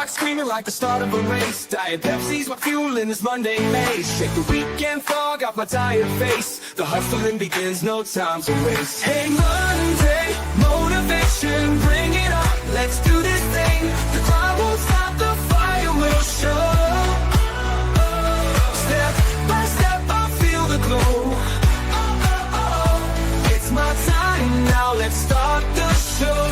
Screaming like the start of a race. Diet Pepsi's my fuel in this Monday maze. Shake the weekend fog off my tired face. The hustling begins, no time to waste. Hey Monday, motivation, bring it on. Let's do this thing. The crowd won't stop, the fire will show. Step by step, I feel the glow. It's my time now, let's start the show.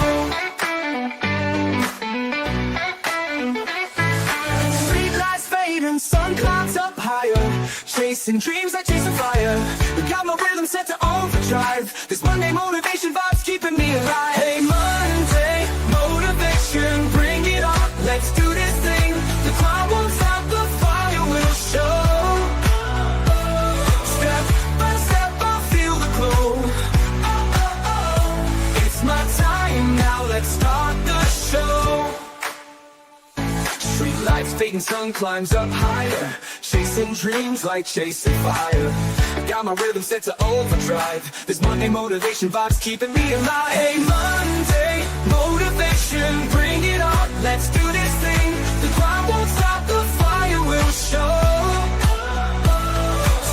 Sun clouds up higher, chasing dreams like chasing fire. Got my rhythm set to overdrive. This Monday motivation vibe's keeping me alive. Hey Monday, motivation, bring it on. Let's do this thing. The crowd won't stop, the fire will show. Step by step, I feel the glow. It's my time now, let's start the show. Street lights fading, sun climbs up higher. Chasing dreams like chasing fire. Got my rhythm set to overdrive. This Monday motivation vibe's keeping me alive. Hey Monday, motivation, bring it on. Let's do this thing. The crowd won't stop, the fire will show.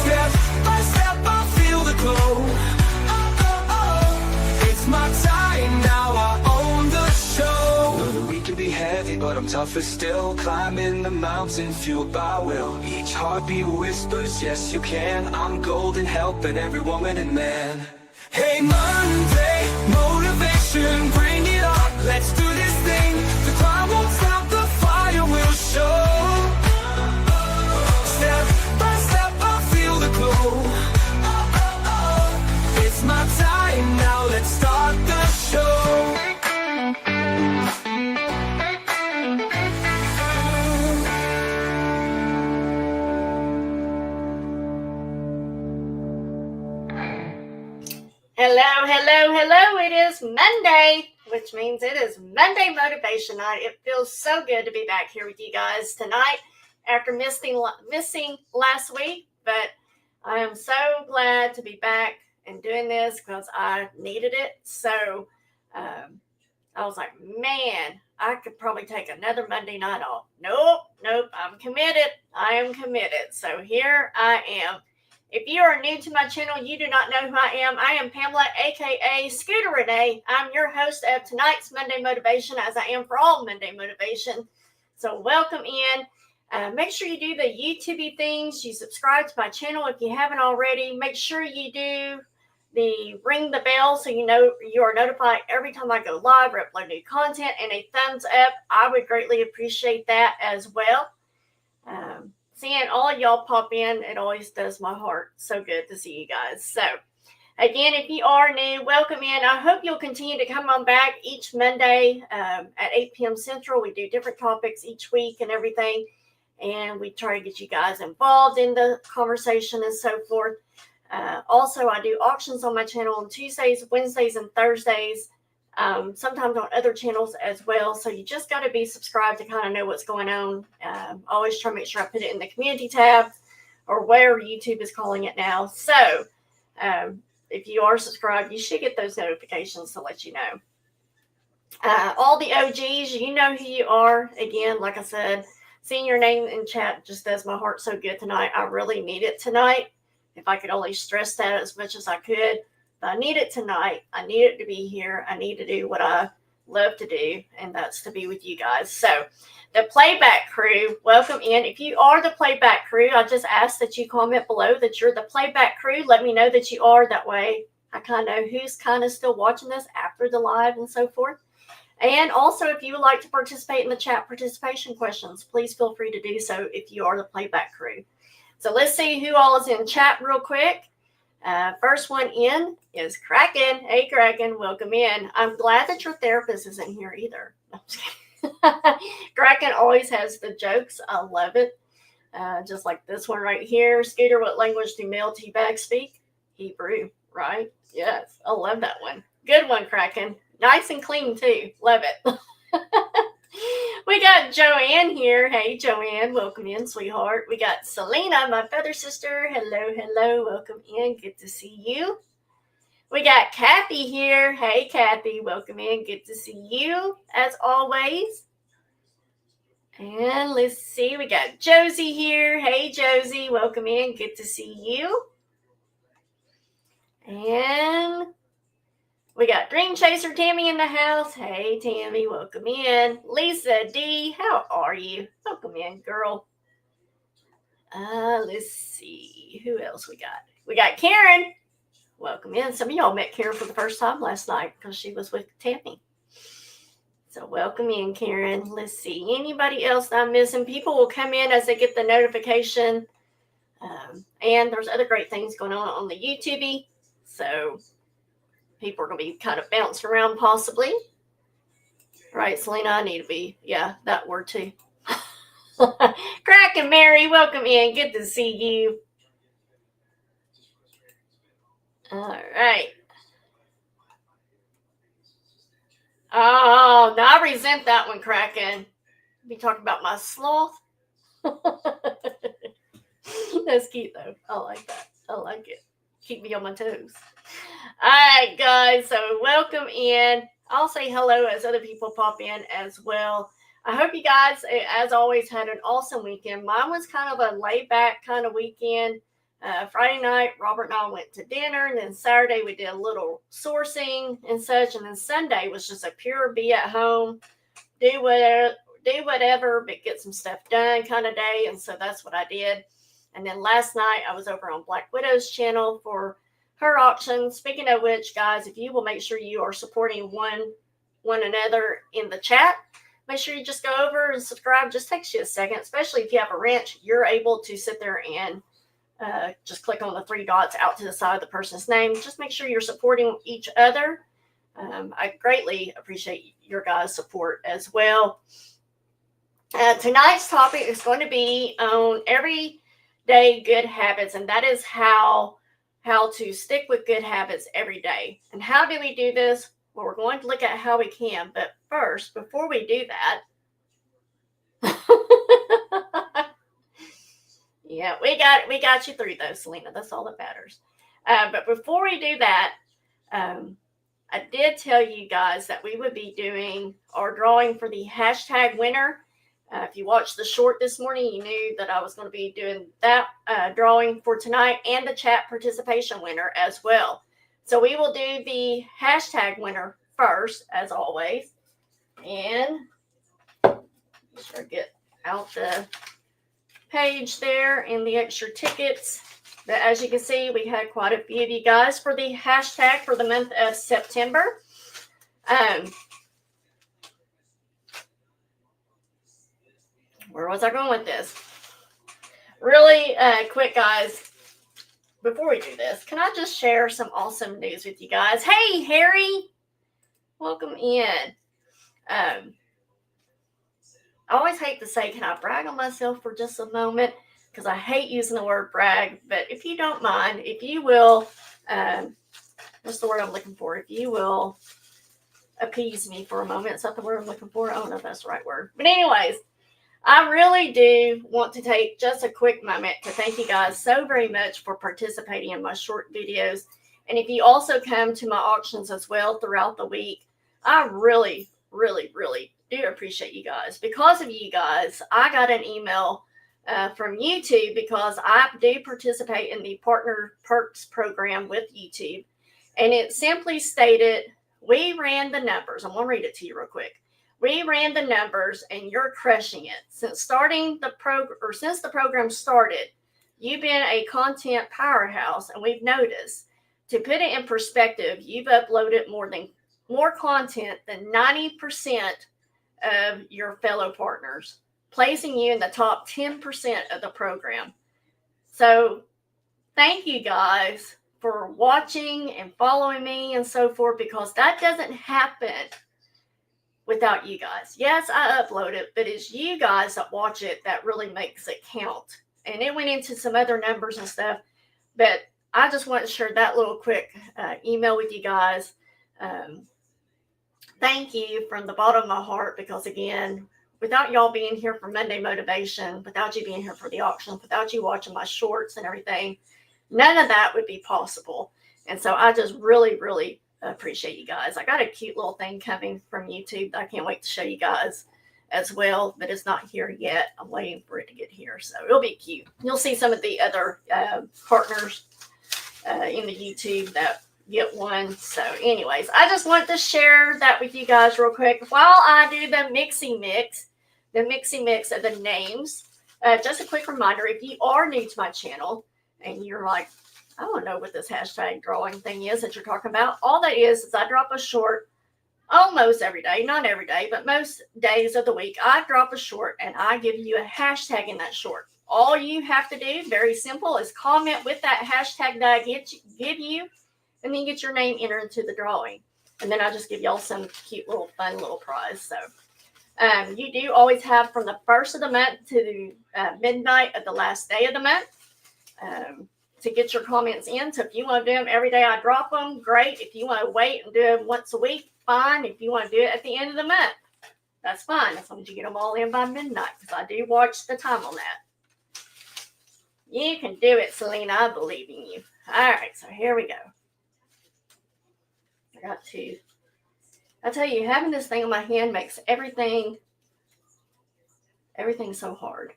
Step by step, I feel the glow. It's my time now, I own the show. Know that we can be heavy, but I'm tougher still. Climbing the mountain, fueled by will. Each heartbeat whispers, yes you can. I'm golden, helping every woman and man. Hey Monday, motivation, bring it on. Let's do this thing. The crowd won't stop, the fire will show. Step by step, I feel the glow. It's my time now, let's start the show. Hello, hello, hello. It is Monday, which means it is Monday Motivation Night. It feels so good to be back here with you guys tonight after missing last week. But I am so glad to be back and doing this because I needed it. So I was like, man, I could probably take another Monday night off. Nope, I'm committed. I am committed. So here I am. If you are new to my channel, you do not know who I am. I am Pamela, aka Scooterrenee. I'm your host of tonight's Monday Motivation, as I am for all Monday Motivation. So welcome in. Make sure you do the YouTube things. You subscribe to my channel if you haven't already. Make sure you do the ring the bell so you know you are notified every time I go live or upload new content. And a thumbs up, I would greatly appreciate that as well. Seeing all of y'all pop in, it always does my heart so good to see you guys. So, again, if you are new, welcome in. I hope you'll continue to come on back each Monday at 8 p.m. Central. We do different topics each week and everything, and we try to get you guys involved in the conversation and so forth. Also, I do auctions on my channel on Tuesdays, Wednesdays, and Thursdays. Sometimes on other channels as well. So you just got to be subscribed to kind of know what's going on. Always try to make sure I put it in the community tab or where YouTube is calling it now. So if you are subscribed, you should get those notifications to let you know. All the OGs, you know who you are. Again, like I said, seeing your name in chat just does my heart so good tonight. I really need it tonight. If I could only stress that as much as I could. I need it tonight. I need it to be here. I need to do what I love to do, and that's to be with you guys. So the playback crew, welcome in. If you are the playback crew, I just ask that you comment below that you're the playback crew. Let me know that you are. That way I kind of know who's kind of still watching this after the live and so forth. And also, if you would like to participate in the chat participation questions, please feel free to do so if you are the playback crew. So let's see who all is in chat real quick. First one in is Kraken. Hey, Kraken, welcome in. I'm glad that your therapist isn't here either. Kraken always has the jokes. I love it. Just like this one right here. Scooter, what language do male teabags speak? Hebrew, right? Yes, I love that one. Good one, Kraken. Nice and clean, too. Love it. We got Joanne here. Hey, Joanne, welcome in, sweetheart. We got Selena, my feather sister. Hello, hello, welcome in. Good to see you. We got Kathy here. Hey, Kathy, welcome in. Good to see you, as always. And let's see, we got Josie here. Hey, Josie, welcome in. Good to see you. And we got Dream Chaser Tammy in the house. Hey, Tammy, welcome in. Lisa D, how are you? Welcome in, girl. Let's see, who else we got? We got Karen. Welcome in. Some of y'all met Karen for the first time last night because she was with Tammy. So welcome in, Karen. Let's see, anybody else that I'm missing? People will come in as they get the notification. And there's other great things going on the YouTube. So people are going to be kind of bouncing around possibly. Right, Selena, I need to be, yeah, that word too. Crack and Mary, welcome in. Good to see you. All right. Oh, now I resent that one, Kraken. Be talking about my sloth. That's cute, though. I like that. I like it. Keep me on my toes. All right, guys. So welcome in. I'll say hello as other people pop in as well. I hope you guys, as always, had an awesome weekend. Mine was kind of a laid-back kind of weekend. Friday night, Robert and I went to dinner, and then Saturday we did a little sourcing and such, and then Sunday was just a pure be at home, do whatever, but get some stuff done kind of day, and so that's what I did. And then last night I was over on Black Widow's channel for her auction. Speaking of which, guys, if you will make sure you are supporting one another in the chat, make sure you just go over and subscribe. Just takes you a second, especially if you have a ranch. You're able to sit there and just click on the three dots out to the side of the person's name. Just make sure you're supporting each other. I greatly appreciate your guys' support as well. Tonight's topic is going to be on everyday good habits, and that is how to stick with good habits every day. And how do we do this? Well, we're going to look at how we can. But first, before we do that, yeah, we got you through those, Selena. That's all that matters. But before we do that, I did tell you guys that we would be doing our drawing for the hashtag winner. If you watched the short this morning, you knew that I was going to be doing that drawing for tonight and the chat participation winner as well. So we will do the hashtag winner first, as always. And make sure I get out the page there and the extra tickets. But as you can see, we had quite a few of you guys for the hashtag for the month of September. Where was I going with this? Really quick, guys. Before we do this, can I just share some awesome news with you guys? Hey, Harry. Welcome in. I always hate to say, can I brag on myself for just a moment? Because I hate using the word brag. But if you don't mind, if you will, what's the word I'm looking for? If you will appease me for a moment. It's not the word I'm looking for. I don't know if that's the right word. But anyways, I really do want to take just a quick moment to thank you guys so very much for participating in my short videos. And if you also come to my auctions as well throughout the week, I really, really, really do appreciate you guys. Because of you guys, I got an email from YouTube because I do participate in the Partner Perks program with YouTube. And it simply stated, we ran the numbers. I'm going to read it to you real quick. We ran the numbers and you're crushing it. Since the program started, you've been a content powerhouse, and we've noticed. To put it in perspective, you've uploaded more content than 90% of your fellow partners, placing you in the top 10% of the program. So thank you guys for watching and following me and so forth, because that doesn't happen without you guys. Yes, I upload it, but it's you guys that watch it that really makes it count. And it went into some other numbers and stuff, but I just want to share that little quick email with you guys. Thank you from the bottom of my heart, because again, without y'all being here for Monday Motivation, without you being here for the auction, without you watching my shorts and everything, none of that would be possible. And so I just really, really appreciate you guys. I got a cute little thing coming from YouTube that I can't wait to show you guys as well, but it's not here yet. I'm waiting for it to get here, so it'll be cute. You'll see some of the other partners in the YouTube that get one. So anyways, I just want to share that with you guys real quick while I do the mixy mix of the names. Just a quick reminder, if you are new to my channel and you're like, I don't know what this hashtag drawing thing is that you're talking about, all that is I drop a short almost every day, not every day, but most days of the week. I drop a short and I give you a hashtag in that short. All you have to do, very simple, is comment with that hashtag that I give you, and then get your name entered into the drawing. And then I just give y'all some cute little fun little prize. So you do always have from the first of the month to midnight of the last day of the month to get your comments in. So if you want to do them every day I drop them, great. If you want to wait and do them once a week, fine. If you want to do it at the end of the month, that's fine, as long as you get them all in by midnight, because I do watch the time on that. You can do it, Selena. I believe in you. All right, so here we go. I tell you, having this thing on my hand makes everything so hard.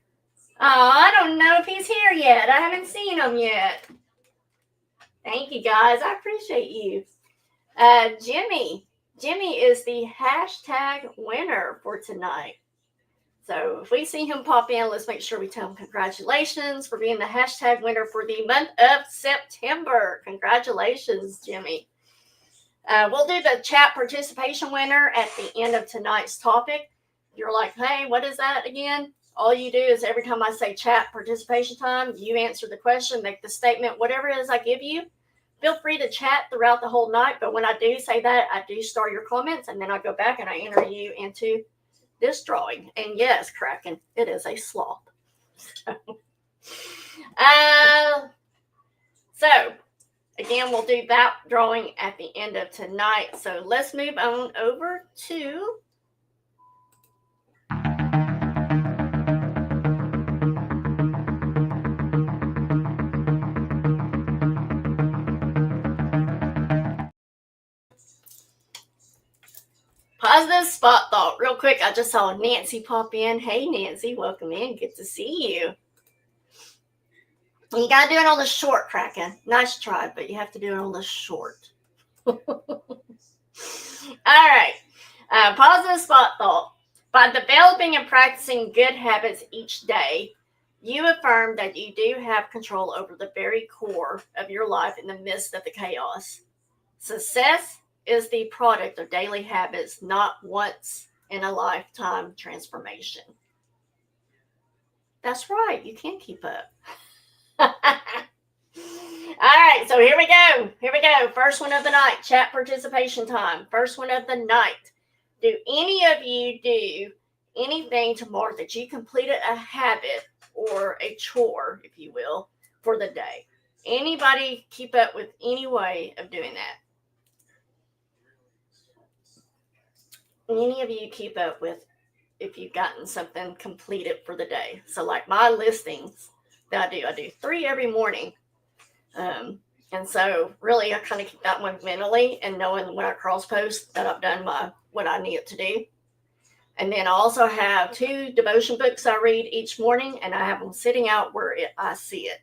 Oh, I don't know if he's here yet. I haven't seen him yet. Thank you, guys. I appreciate you. Jimmy is the hashtag winner for tonight. So if we see him pop in, let's make sure we tell him congratulations for being the hashtag winner for the month of September. Congratulations, Jimmy. We'll do the chat participation winner at the end of tonight's topic. You're like, hey, what is that again? All you do is every time I say chat participation time, you answer the question, make the statement, whatever it is I give you. Feel free to chat throughout the whole night. But when I do say that, I do start your comments, and then I go back and I enter you into this drawing. And yes, Kraken, it is a sloth. So again, we'll do that drawing at the end of tonight. So let's move on over to positive spot thought. Real quick, I just saw Nancy pop in. Hey, Nancy, welcome in. Good to see you. You got to do it on the short, Kraken. Nice try, but you have to do it on the short. All right. Positive spot thought. By developing and practicing good habits each day, you affirm that you do have control over the very core of your life in the midst of the chaos. Success is the product of daily habits, not once in a lifetime transformation. That's right. You can keep up. All right, so here we go. First one of the night, chat participation time. First one of the night. Do any of you do anything tomorrow that you completed a habit or a chore, if you will, for the day? Anybody keep up with any way of doing that? Any of you keep up with if you've gotten something completed for the day? So like my listings that I do 3 every morning. And so really I kind of keep that one mentally and knowing when I cross post that I've done what I need to do. And then I also have 2 devotion books I read each morning, and I have them sitting out where I see it.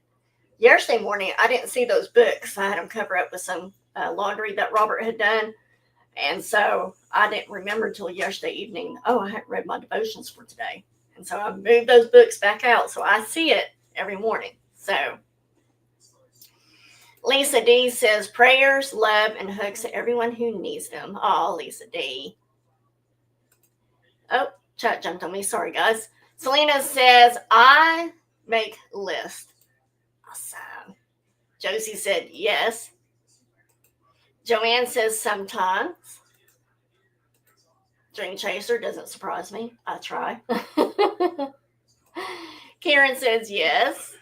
Yesterday morning, I didn't see those books. I had them cover up with some laundry that Robert had done. And so I didn't remember until yesterday evening, I hadn't read my devotions for today. And so I moved those books back out so I see it every morning. So Lisa D says, prayers, love, and hugs to everyone who needs them. Oh, Lisa D. Oh, chat jumped on me. Sorry, guys. Selena says, I make lists. Awesome. Josie said, yes. Joanne says, sometimes. Dream Chaser doesn't surprise me. I try. Karen says, yes.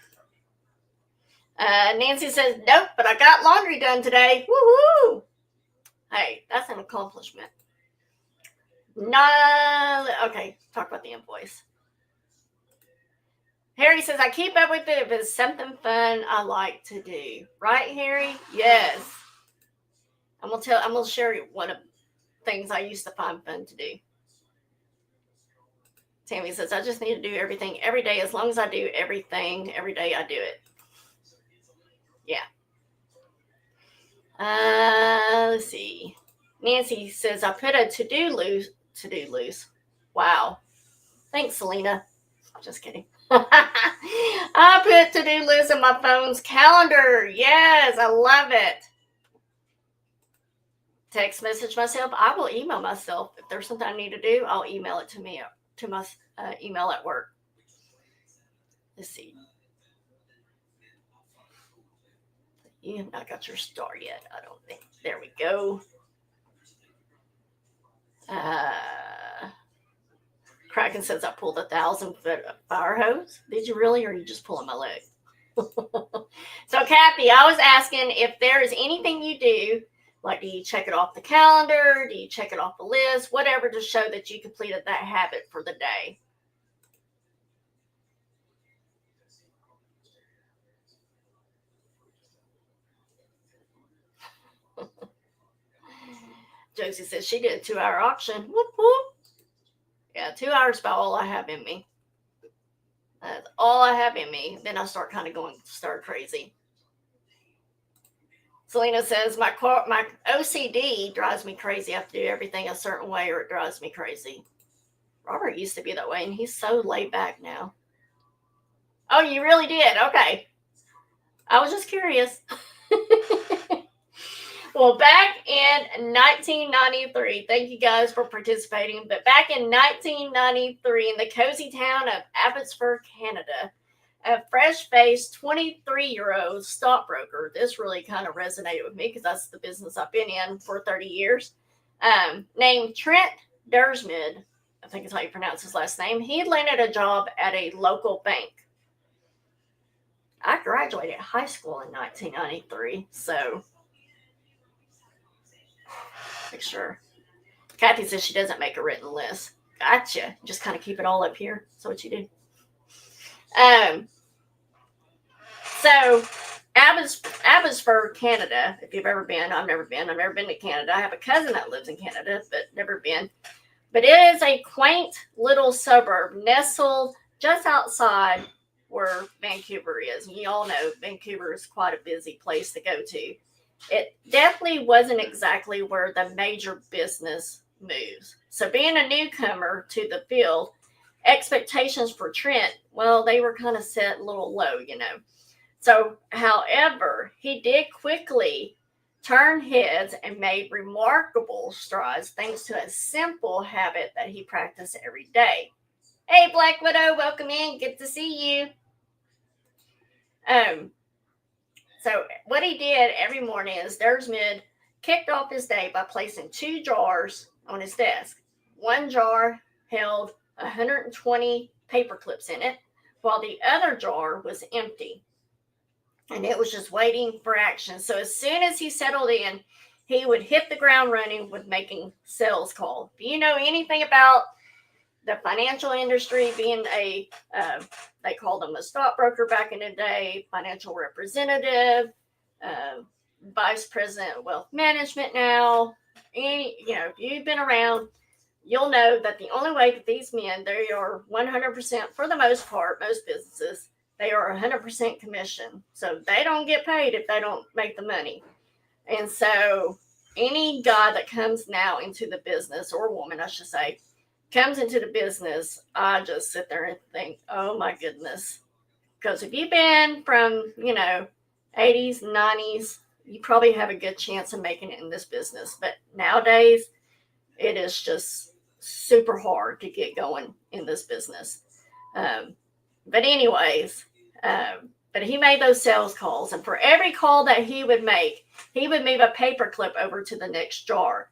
Nancy says, nope, but I got laundry done today. Woohoo! Hey, that's an accomplishment. No, okay, talk about the invoice. Harry says, I keep up with it if it's something fun I like to do. Right, Harry? Yes. I'm gonna share you one of the things I used to find fun to do. Tammy says, I just need to do everything every day. As long as I do everything every day, I do it. Yeah. Let's see. Nancy says, I put a to-do loose. Wow. Thanks, Selena. Just kidding. I put to-do list in my phone's calendar. Yes, I love it. Text message myself. I will email myself. If there's something I need to do, I'll email it to me, to my email at work. Let's see. You have not got your star yet, I don't think. There we go. Kraken says I pulled 1,000-foot fire hose. Did you really, or are you just pulling my leg? So, Kathy, I was asking if there is anything you do, like do you check it off the calendar? Do you check it off the list? Whatever to show that you completed that habit for the day. Josie says she did a 2-hour auction. Whoop, whoop. Yeah, 2 hours is about all I have in me. That's all I have in me. Then I start kind of going stir crazy. Selena says, my OCD drives me crazy. I have to do everything a certain way or it drives me crazy. Robert used to be that way, and he's so laid back now. Oh, you really did? Okay. I was just curious. Well, back in 1993, thank you guys for participating, but back in 1993, in the cozy town of Abbotsford, Canada, a fresh-faced 23-year-old stockbroker, this really kind of resonated with me because that's the business I've been in for 30 years, named Trent Dersmid, I think is how you pronounce his last name. He landed a job at a local bank. I graduated high school in 1993, so make sure. Kathy says she doesn't make a written list. Gotcha. Just kind of keep it all up here. That's what you do. So Abbotsford, Canada, if you've ever been, I've never been to Canada. I have a cousin that lives in Canada, but never been. But it is a quaint little suburb nestled just outside where Vancouver is. And you all know Vancouver is quite a busy place to go to. It definitely wasn't exactly where the major business moves. So being a newcomer to the field, expectations for Trent, well, they were kind of set a little low, you know. So, however, he did quickly turn heads and made remarkable strides thanks to a simple habit that he practiced every day. Hey, Black Widow, welcome in. Good to see you. So what he did every morning is Dersmid kicked off his day by placing 2 jars on his desk. One jar held 120 paper clips in it, while the other jar was empty. And it was just waiting for action. So as soon as he settled in, he would hit the ground running with making sales calls. If you know anything about the financial industry, being a, they called him a stockbroker back in the day, financial representative, vice president of wealth management now. If you've been around, you'll know that the only way that these men, they are 100%, for the most part, most businesses, they are 100% commission. So they don't get paid if they don't make the money. And so any guy that comes now into the business, or woman, I should say, comes into the business, I just sit there and think, oh my goodness. Because if you've been from, 80s, 90s, you probably have a good chance of making it in this business. But nowadays, it is just super hard to get going in this business. But anyways, but he made those sales calls. And for every call that he would make, he would move a paper clip over to the next jar,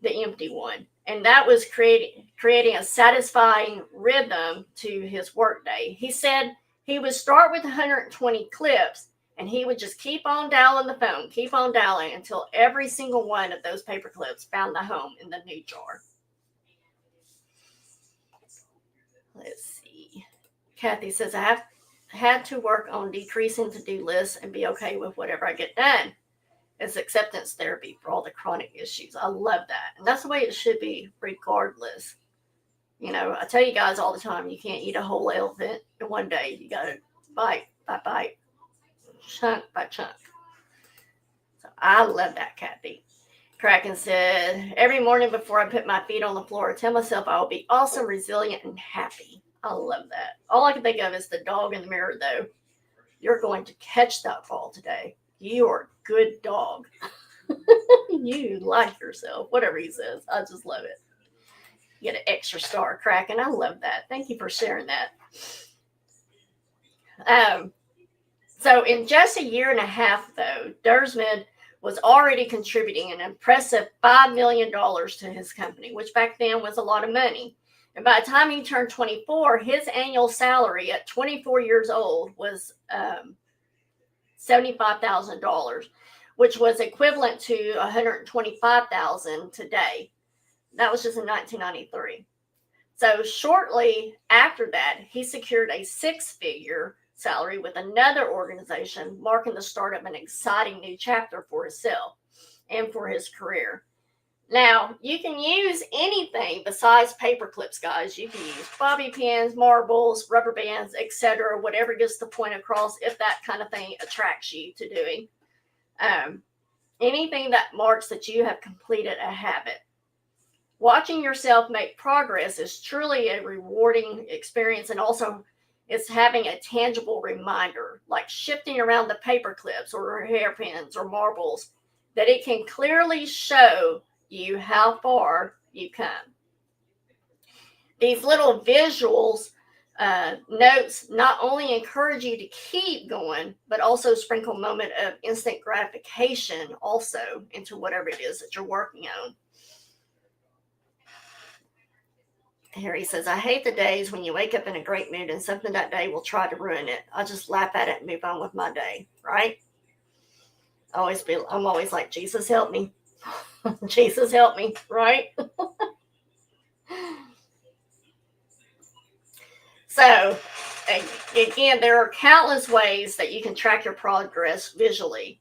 the empty one. And that was creating a satisfying rhythm to his workday. He said he would start with 120 clips, and he would just keep on dialing the phone, keep on dialing until every single one of those paper clips found the home in the new jar. Let's see. Kathy says, I have had to work on decreasing to-do lists and be okay with whatever I get done. It's acceptance therapy for all the chronic issues. I love that. And that's the way it should be regardless. You know, I tell you guys all the time, you can't eat a whole elephant in one day. You got to bite by bite, chunk by chunk. So I love that, Kathy. Kraken said, every morning before I put my feet on the floor, I tell myself I will be awesome, resilient, and happy. I love that. All I can think of is the dog in the mirror, though. You're going to catch that ball today. You are a good dog. You like yourself, whatever he says. I just love it. You get an extra star, Kraken. I love that. Thank you for sharing that. So in just a year and a half, though, Dersman was already contributing an impressive $5 million to his company, which back then was a lot of money. And by the time he turned 24, his annual salary at 24 years old was $75,000, which was equivalent to $125,000 today. That was just in 1993. So shortly after that, he secured a six-figure salary with another organization, marking the start of an exciting new chapter for himself and for his career. Now, you can use anything besides paper clips, guys. You can use bobby pins, marbles, rubber bands, etc., whatever gets the point across, if that kind of thing attracts you to doing. Anything that marks that you have completed a habit. Watching yourself make progress is truly a rewarding experience, and also it's having a tangible reminder, like shifting around the paper clips or hairpins or marbles, that it can clearly show you how far you come. These little visuals, notes not only encourage you to keep going, but also sprinkle a moment of instant gratification also into whatever it is that you're working on. Harry says, I hate the days when you wake up in a great mood and something that day will try to ruin it. I just laugh at it and move on with my day, right? I'm always like, Jesus help me. Jesus help me, right? So, again, there are countless ways that you can track your progress visually.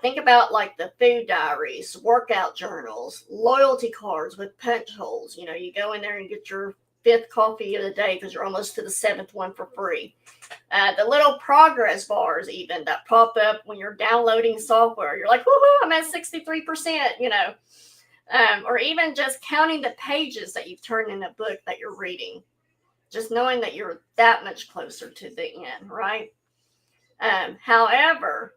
Think about like the food diaries, workout journals, loyalty cards with punch holes. You know, you go in there and get your 5th coffee of the day because you're almost to the 7th one for free. The little progress bars even that pop up when you're downloading software. You're like, woohoo, I'm at 63%, you know. Or even just counting the pages that you've turned in a book that you're reading. Just knowing that you're that much closer to the end, right? However,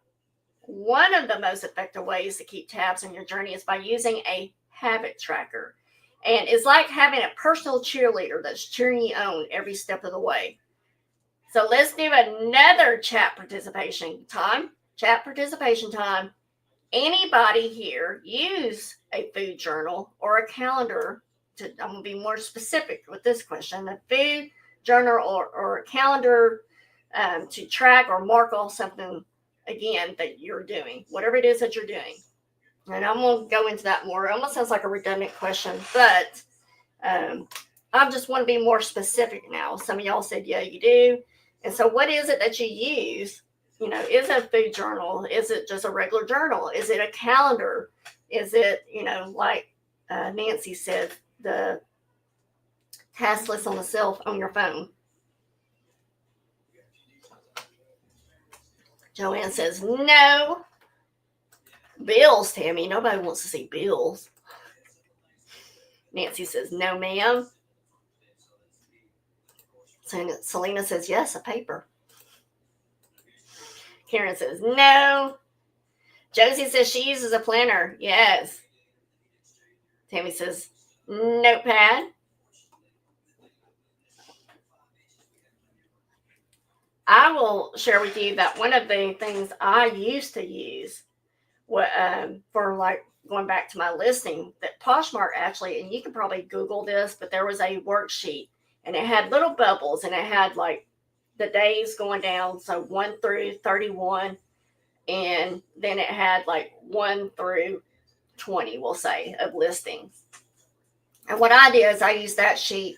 one of the most effective ways to keep tabs on your journey is by using a habit tracker. And it's like having a personal cheerleader that's cheering you on every step of the way. So let's do another chat participation time. Anybody here use a food journal or a calendar? I'm going to be more specific with this question. A food journal or a calendar to track or mark off something, again, that you're doing, whatever it is that you're doing. And I'm going to go into that more. It almost sounds like a redundant question, but I just want to be more specific now. Some of y'all said, yeah, you do. And so what is it that you use? You know, is it a food journal? Is it just a regular journal? Is it a calendar? Is it, you know, like Nancy said, the task list on your phone? Joanne says, no. Bills, Tammy. Nobody wants to see bills. Nancy says, no, ma'am. Selena says, yes, a paper. Karen says, no. Josie says she uses a planner. Yes. Tammy says, notepad. I will share with you that one of the things I used to use for like going back to my listing, that Poshmark actually, and you can probably Google this, but there was a worksheet and it had little bubbles and it had like the days going down. So 1 through 31. And then it had like 1 through 20, we'll say, of listings. And what I did is I used that sheet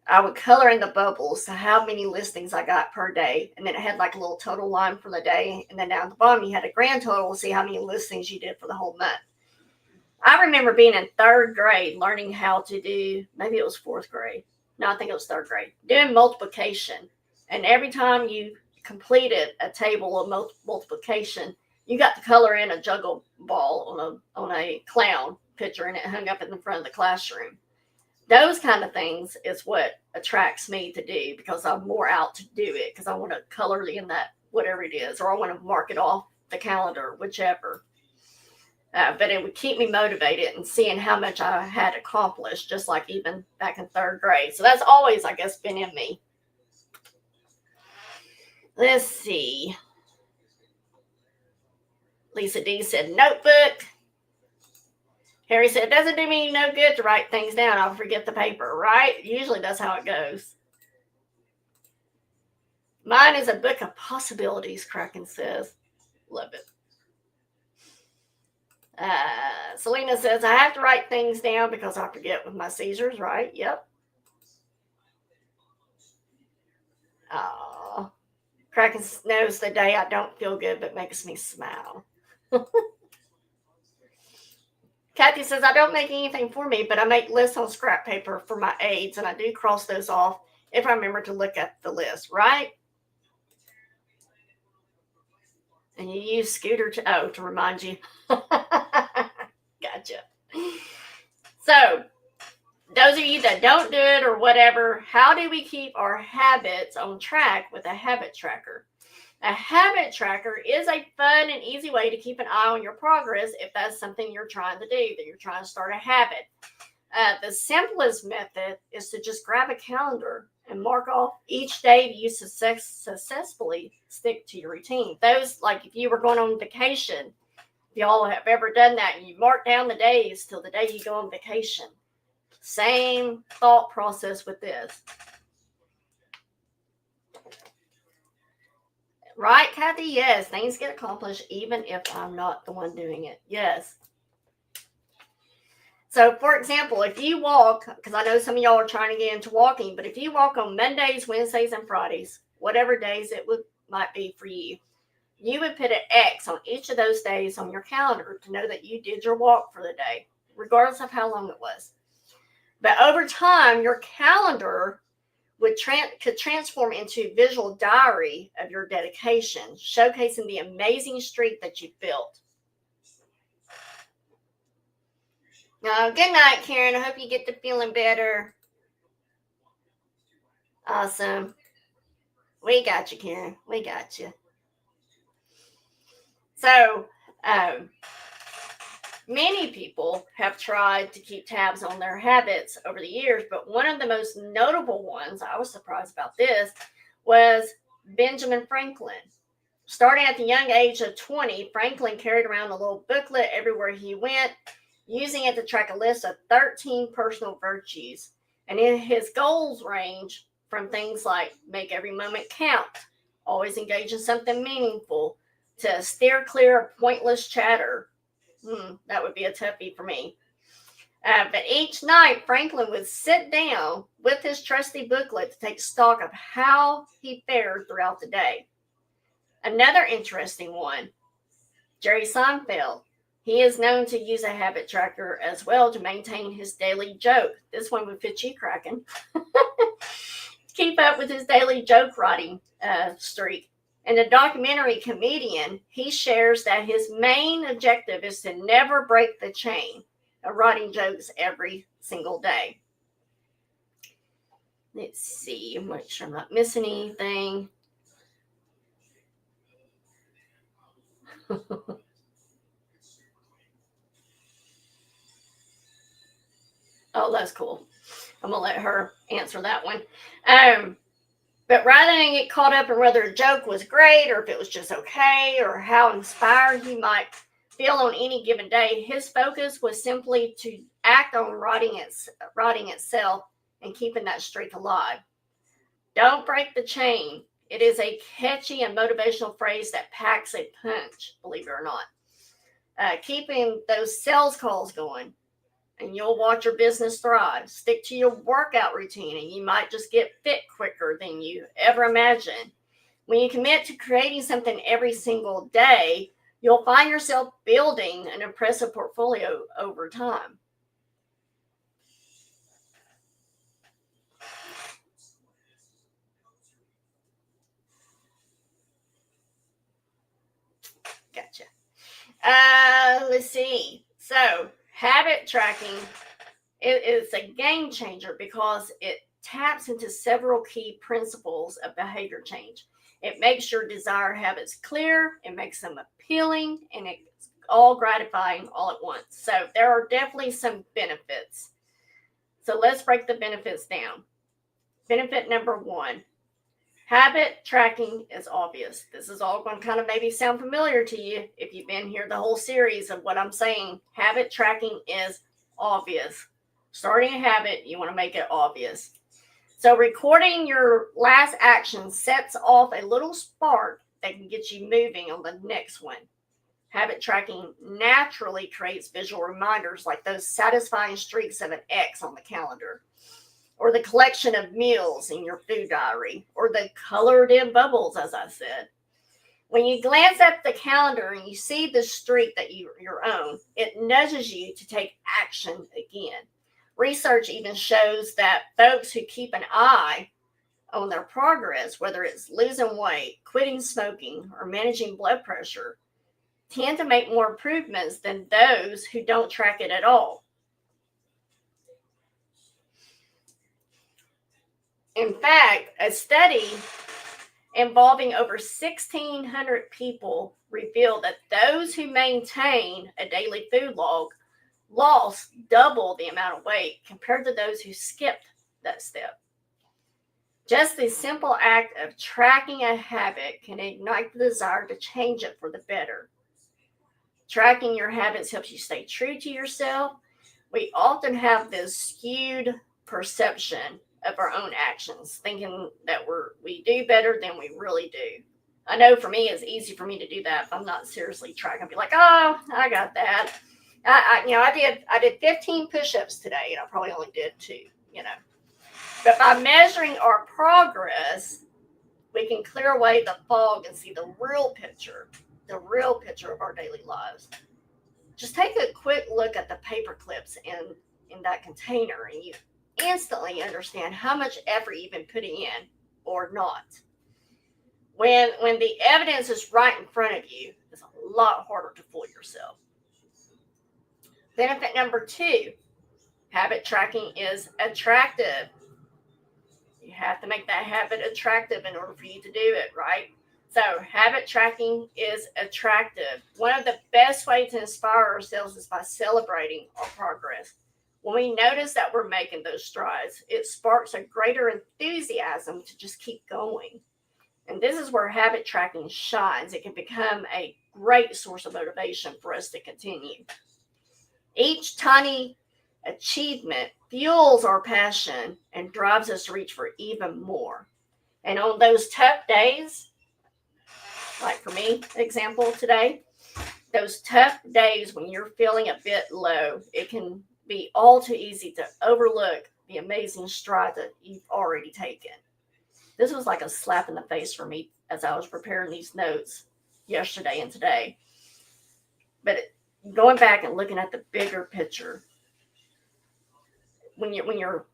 I would color in the bubbles to how many listings I got per day. And then it had like a little total line for the day. And then down at the bottom, you had a grand total to see how many listings you did for the whole month. I remember being in third grade learning how to do, maybe it was fourth grade. No, I think it was third grade, doing multiplication. And every time you completed a table of multiplication, you got to color in a juggle ball on a clown picture, and it hung up in the front of the classroom. Those kind of things is what attracts me to do, because I'm more out to do it because I want to color in that whatever it is, or I want to mark it off the calendar, whichever. But it would keep me motivated and seeing how much I had accomplished, just like even back in third grade. So that's always, I guess, been in me. Let's see. Lisa D said notebook. Harry said, it doesn't do me no good to write things down. I'll forget the paper, right? Usually that's how it goes. Mine is a book of possibilities, Kraken says. Love it. Selena says, I have to write things down because I forget with my seizures, right? Yep. Kraken knows the day I don't feel good but makes me smile. Kathy says, I don't make anything for me, but I make lists on scrap paper for my aides, and I do cross those off if I remember to look at the list, right? And you use Scooter to remind you. Gotcha. So, those of you that don't do it or whatever, how do we keep our habits on track with a habit tracker? A habit tracker is a fun and easy way to keep an eye on your progress if that's something you're trying to do, that you're trying to start a habit. The simplest method is to just grab a calendar and mark off each day that you successfully stick to your routine. Those, like if you were going on vacation, if y'all have ever done that, and you mark down the days till the day you go on vacation. Same thought process with this. Right, Kathy? Yes, things get accomplished even if I'm not the one doing it. Yes. So, for example, if you walk, because I know some of y'all are trying to get into walking, but if you walk on Mondays, Wednesdays, and Fridays, whatever days it might be for you, you would put an X on each of those days on your calendar to know that you did your walk for the day, regardless of how long it was. But over time, your calendar could transform into a visual diary of your dedication, showcasing the amazing streak that you built. Good night, Karen. I hope you get to feeling better. Awesome. We got you, Karen. We got you. So, many people have tried to keep tabs on their habits over the years, but one of the most notable ones, I was surprised about this, was Benjamin Franklin. Starting at the young age of 20, Franklin carried around a little booklet everywhere he went, using it to track a list of 13 personal virtues. And his goals range from things like make every moment count, always engage in something meaningful, to steer clear of pointless chatter. That would be a toughie for me. But each night, Franklin would sit down with his trusty booklet to take stock of how he fared throughout the day. Another interesting one, Jerry Seinfeld. He is known to use a habit tracker as well to maintain his daily joke. This one would fit you, Kraken. Keep up with his daily joke writing streak. In the documentary Comedian, he shares that his main objective is to never break the chain of writing jokes every single day. Let's see, make sure I'm not missing anything. Oh, that's cool. I'm going to let her answer that one. But rather than get caught up in whether a joke was great or if it was just okay or how inspired he might feel on any given day, his focus was simply to act on writing itself and keeping that streak alive. Don't break the chain. It is a catchy and motivational phrase that packs a punch, believe it or not. Keeping those sales calls going, and you'll watch your business thrive. Stick to your workout routine and you might just get fit quicker than you ever imagined. When you commit to creating something every single day, you'll find yourself building an impressive portfolio over time. Gotcha. Let's see. So, habit tracking is a game changer because it taps into several key principles of behavior change. It makes your desired habits clear, it makes them appealing, and it's all gratifying all at once. So, there are definitely some benefits. So, let's break the benefits down. Benefit number one. Habit tracking is obvious. This is all going to kind of maybe sound familiar to you if you've been here the whole series of what I'm saying. Habit tracking is obvious. Starting a habit, you want to make it obvious. So recording your last action sets off a little spark that can get you moving on the next one. Habit tracking naturally creates visual reminders like those satisfying streaks of an X on the calendar, or the collection of meals in your food diary, or the colored in bubbles, as I said. When you glance at the calendar and you see the streak that you're on, it nudges you to take action again. Research even shows that folks who keep an eye on their progress, whether it's losing weight, quitting smoking, or managing blood pressure, tend to make more improvements than those who don't track it at all. In fact, a study involving over 1,600 people revealed that those who maintain a daily food log lost double the amount of weight compared to those who skipped that step. Just the simple act of tracking a habit can ignite the desire to change it for the better. Tracking your habits helps you stay true to yourself. We often have this skewed perception of our own actions, thinking that we do better than we really do. I know for me, it's easy for me to do that if I'm not seriously tracking. I'll be like, oh, I got that. I did 15 push-ups today, and I probably only did 2. But by measuring our progress, we can clear away the fog and see the real picture of our daily lives. Just take a quick look at the paper clips in that container, and you instantly understand how much effort you've been putting in or not. When the evidence is right in front of you, it's a lot harder to fool yourself. Benefit number 2, habit tracking is attractive. You have to make that habit attractive in order for you to do it, right? So habit tracking is attractive. One of the best ways to inspire ourselves is by celebrating our progress. When we notice that we're making those strides, it sparks a greater enthusiasm to just keep going. And this is where habit tracking shines. It can become a great source of motivation for us to continue. Each tiny achievement fuels our passion and drives us to reach for even more. And on those tough days, like for me, example today, those tough days when you're feeling a bit low, it can be all too easy to overlook the amazing stride that you've already taken. This was like a slap in the face for me as I was preparing these notes yesterday and today. But going back and looking at the bigger picture, when you're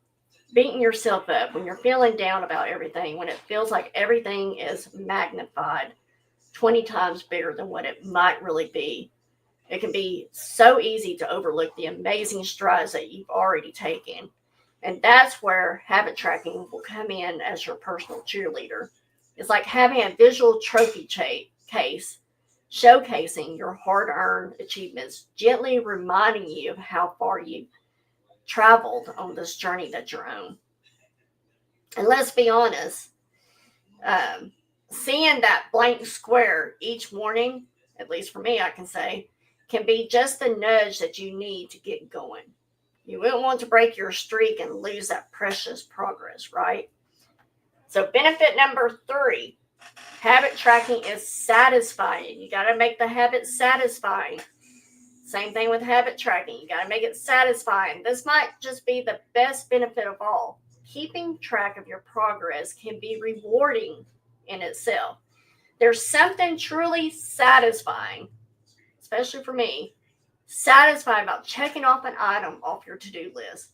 beating yourself up, when you're feeling down about everything, when it feels like everything is magnified 20 times bigger than what it might really be, it can be so easy to overlook the amazing strides that you've already taken. And that's where habit tracking will come in as your personal cheerleader. It's like having a visual trophy case showcasing your hard-earned achievements, gently reminding you of how far you've traveled on this journey that you're on. And let's be honest, seeing that blank square each morning, at least for me, I can say, can be just the nudge that you need to get going. You wouldn't want to break your streak and lose that precious progress, right? So benefit number 3, habit tracking is satisfying. You got to make the habit satisfying. Same thing with habit tracking. You got to make it satisfying. This might just be the best benefit of all. Keeping track of your progress can be rewarding in itself. There's something truly satisfying, especially for me, satisfying about checking off an item off your to-do list,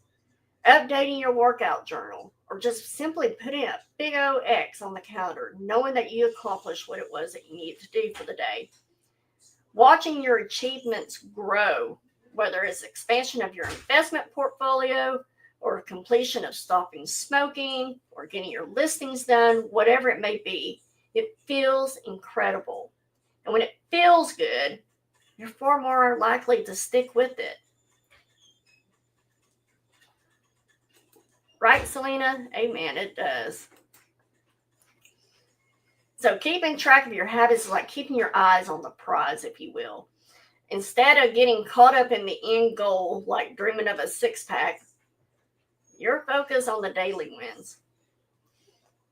updating your workout journal, or just simply putting a big old X on the calendar, knowing that you accomplished what it was that you needed to do for the day. Watching your achievements grow, whether it's expansion of your investment portfolio or completion of stopping smoking or getting your listings done, whatever it may be, it feels incredible. And when it feels good, you're far more likely to stick with it. Right, Selena? Amen, it does. So keeping track of your habits is like keeping your eyes on the prize, if you will. Instead of getting caught up in the end goal, like dreaming of a six-pack, you're focused on the daily wins.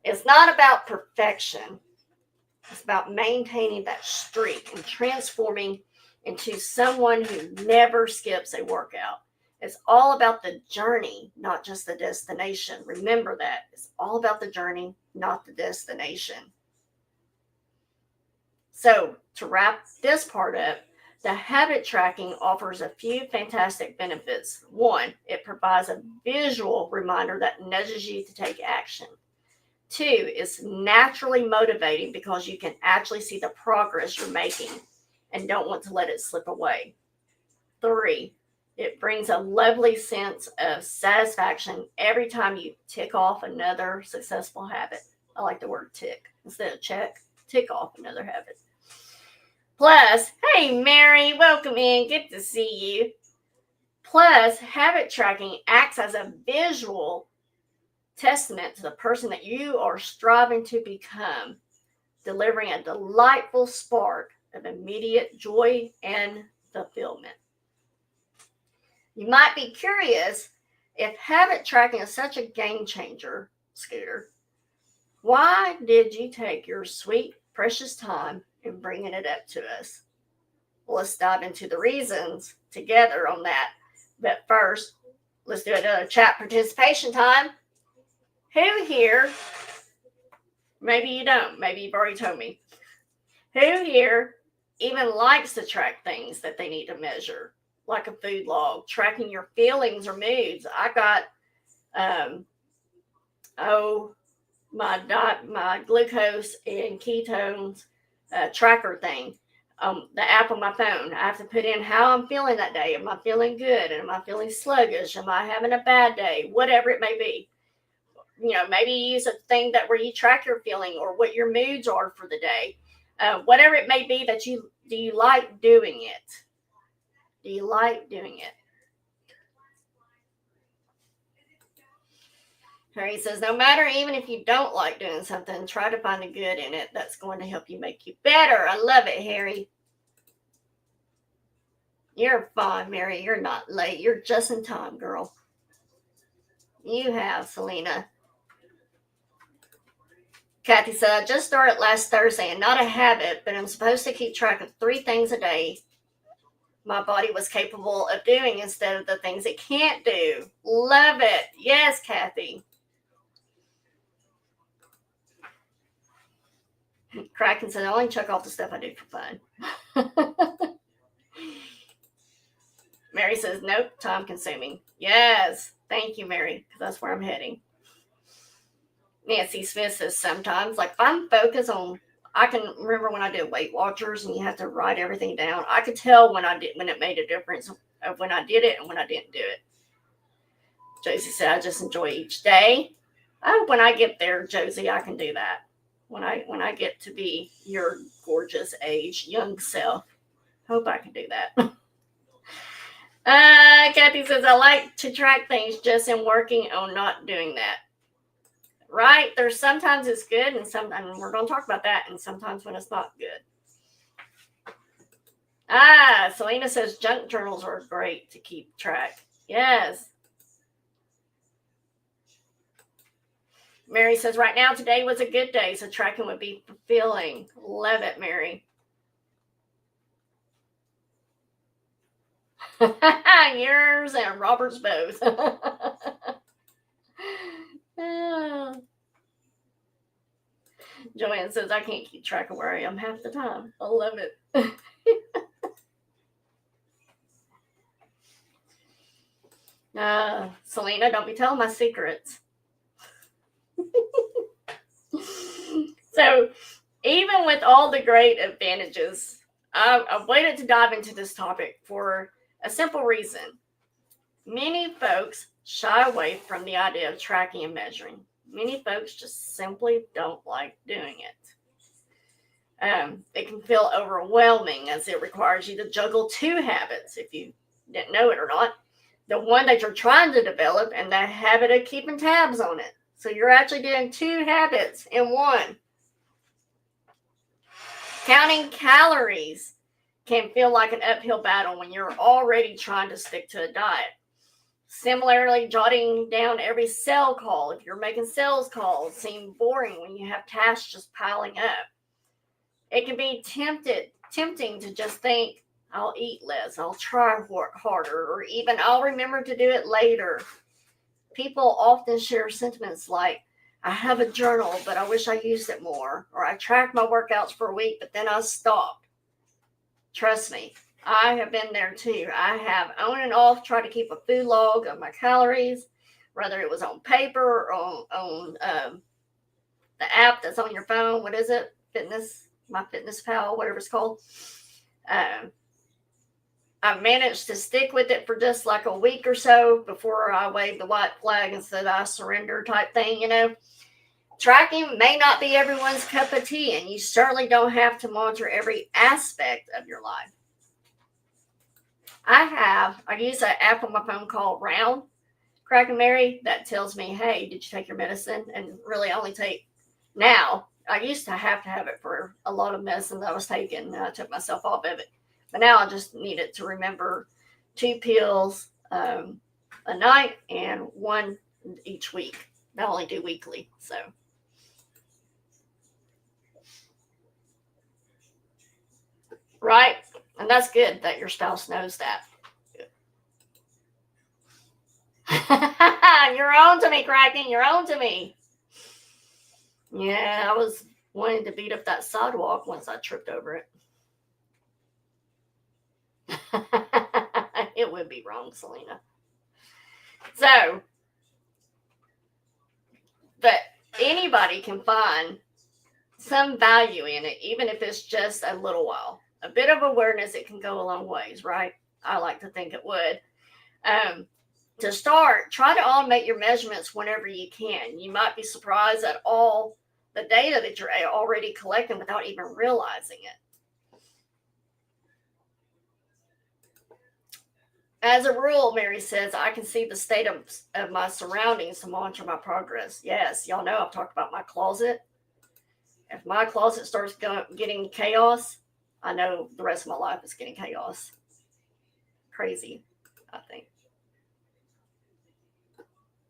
It's not about perfection. It's about maintaining that streak and transforming into someone who never skips a workout. It's all about the journey, not just the destination. Remember that. It's all about the journey, not the destination. So to wrap this part up, the habit tracking offers a few fantastic benefits. One, it provides a visual reminder that nudges you to take action. Two, it's naturally motivating because you can actually see the progress you're making and don't want to let it slip away. Three, it brings a lovely sense of satisfaction every time you tick off another successful habit. I like the word tick instead of check. Tick off another habit. Plus, hey Mary, welcome in. Good to see you. Plus, habit tracking acts as a visual testament to the person that you are striving to become, delivering a delightful spark of immediate joy and fulfillment. You might be curious, if habit tracking is such a game changer, Scooter, why did you take your sweet, precious time in bringing it up to us? Well, let's dive into the reasons together on that. But first, let's do another chat participation time. Who here, maybe you don't, maybe you've already told me, who here even likes to track things that they need to measure, like a food log, tracking your feelings or moods? I got, my glucose and ketones tracker thing, the app on my phone. I have to put in how I'm feeling that day. Am I feeling good? Am I feeling sluggish? Am I having a bad day? Whatever it may be. You know, maybe you use a thing that where you track your feeling or what your moods are for the day. Whatever it may be that do you like doing it? Do you like doing it? Harry says, no matter, even if you don't like doing something, try to find the good in it. That's going to help you make you better. I love it, Harry. You're fine, Mary. You're not late. You're just in time, girl. You have, Selena. Kathy said, I just started last Thursday and not a habit, but I'm supposed to keep track of 3 things a day my body was capable of doing instead of the things it can't do. Love it. Yes, Kathy. Kraken said, I only check off the stuff I do for fun. Mary says, nope, time consuming. Yes. Thank you, Mary, because that's where I'm heading. Nancy Smith says sometimes, like if I'm focused on, I can remember when I did Weight Watchers and you have to write everything down. I could tell when it made a difference of when I did it and when I didn't do it. Josie said, I just enjoy each day. I hope when I get there, Josie, I can do that. When I get to be your gorgeous age, young self, hope I can do that. Kathy says, I like to track things just in working on not doing that. Right? There's sometimes it's good and sometimes we're going to talk about that and sometimes when it's not good. Selena says junk journals are great to keep track. Yes. Mary says, right now, today was a good day, so tracking would be fulfilling. Love it, Mary. Yours and Robert's both. Joanne says, I can't keep track of where I am half the time. I love it. Selena, don't be telling my secrets. So, even with all the great advantages, I've waited to dive into this topic for a simple reason. Many folks shy away from the idea of tracking and measuring. Many folks just simply don't like doing it. It can feel overwhelming as it requires you to juggle two habits, if you didn't know it or not. The one that you're trying to develop and the habit of keeping tabs on it. So you're actually doing two habits in one. Counting calories can feel like an uphill battle when you're already trying to stick to a diet. Similarly, jotting down every sale call, if you're making sales calls, seem boring when you have tasks just piling up. It can be tempting to just think, I'll eat less, I'll try harder, or even I'll remember to do it later. People often share sentiments like, I have a journal, but I wish I used it more, or I tracked my workouts for a week, but then I stopped. Trust me, I have been there too. I have on and off tried to keep a food log of my calories, whether it was on paper or on the app that's on your phone. What is it? My Fitness Pal, whatever it's called. I managed to stick with it for just like a week or so before I waved the white flag and said I surrender type thing, you know. Tracking may not be everyone's cup of tea, and you certainly don't have to monitor every aspect of your life. I use an app on my phone called Round, Crack and Mary, that tells me, hey, did you take your medicine? And really only take now. I used to have it for a lot of medicine that I was taking, and I took myself off of it. But now I just need it to remember 2 pills a night and 1 each week. I only do weekly, so. Right? And that's good that your spouse knows that. You're on to me, Kraken. You're on to me. Yeah, I was wanting to beat up that sidewalk once I tripped over it. It would be wrong, Selena. So, but anybody can find some value in it, even if it's just a little while. A bit of awareness, it can go a long ways, right? I like to think it would. To start, try to automate your measurements whenever you can. You might be surprised at all the data that you're already collecting without even realizing it. As a rule, Mary says, I can see the state of my surroundings to monitor my progress. Yes, y'all know I've talked about my closet. If my closet starts getting chaos, I know the rest of my life is getting chaos. Crazy, I think.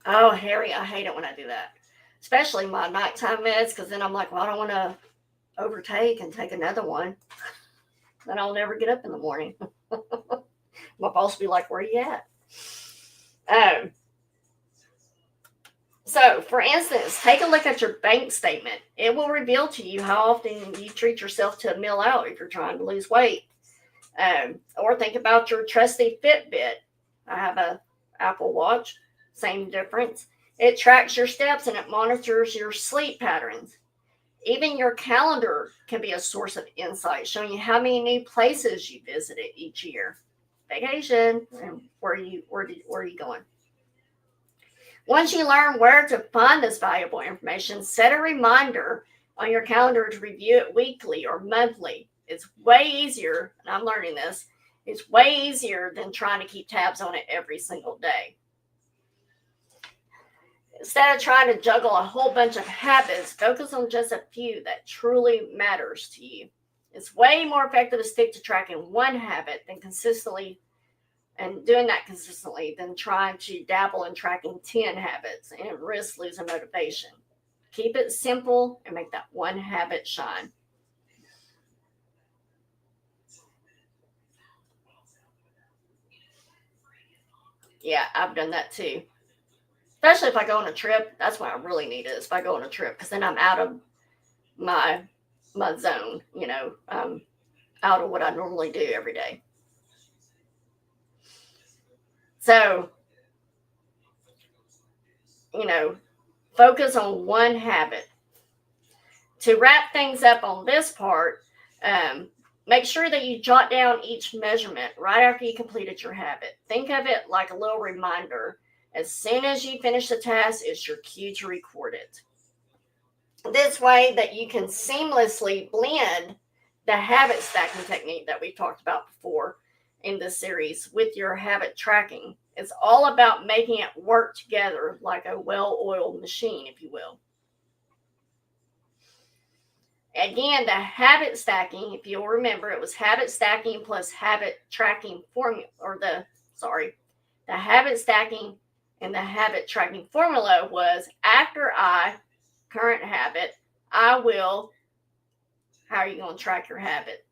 Oh, Harry, I hate it when I do that. Especially my nighttime meds, because then I'm like, well, I don't want to overtake and take another one. Then I'll never get up in the morning. My boss will be like, where are you at? So, for instance, take a look at your bank statement. It will reveal to you how often you treat yourself to a meal out if you're trying to lose weight. Or think about your trusty Fitbit. I have an Apple Watch. Same difference. It tracks your steps and it monitors your sleep patterns. Even your calendar can be a source of insight, showing you how many new places you visited each year. Vacation, and where are you going? Once you learn where to find this valuable information, set a reminder on your calendar to review it weekly or monthly. It's way easier, and I'm learning this, it's way easier than trying to keep tabs on it every single day. Instead of trying to juggle a whole bunch of habits, focus on just a few that truly matters to you. It's way more effective to stick to tracking one habit than consistently and doing that consistently than trying to dabble in tracking 10 habits and risk losing motivation. Keep it simple and make that one habit shine. Yeah, I've done that too. Especially if I go on a trip. That's when I really need it, is if I go on a trip, because then I'm out of my zone, out of what I normally do every day. So, focus on one habit. To wrap things up on this part, make sure that you jot down each measurement right after you completed your habit. Think of it like a little reminder. As soon as you finish the task, it's your cue to record it. This way that you can seamlessly blend the habit stacking technique that we've talked about before in this series with your habit tracking. It's all about making it work together like a well-oiled machine, if you will. Again, the habit stacking, if you'll remember, it was habit stacking plus habit tracking formula, the habit stacking and the habit tracking formula was after current habit, I will, how are you going to track your habit?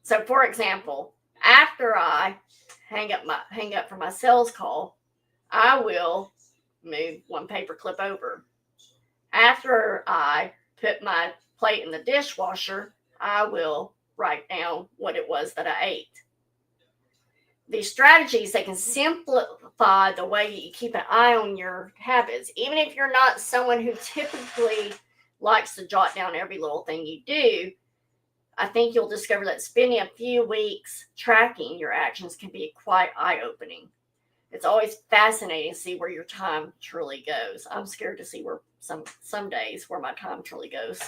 So for example, after I hang up for my sales call, I will move one paper clip over. After I put my plate in the dishwasher, I will write down what it was that I ate. These strategies, they can simplify the way you keep an eye on your habits. Even if you're not someone who typically likes to jot down every little thing you do, I think you'll discover that spending a few weeks tracking your actions can be quite eye-opening. It's always fascinating to see where your time truly goes. I'm scared to see where some days where my time truly goes.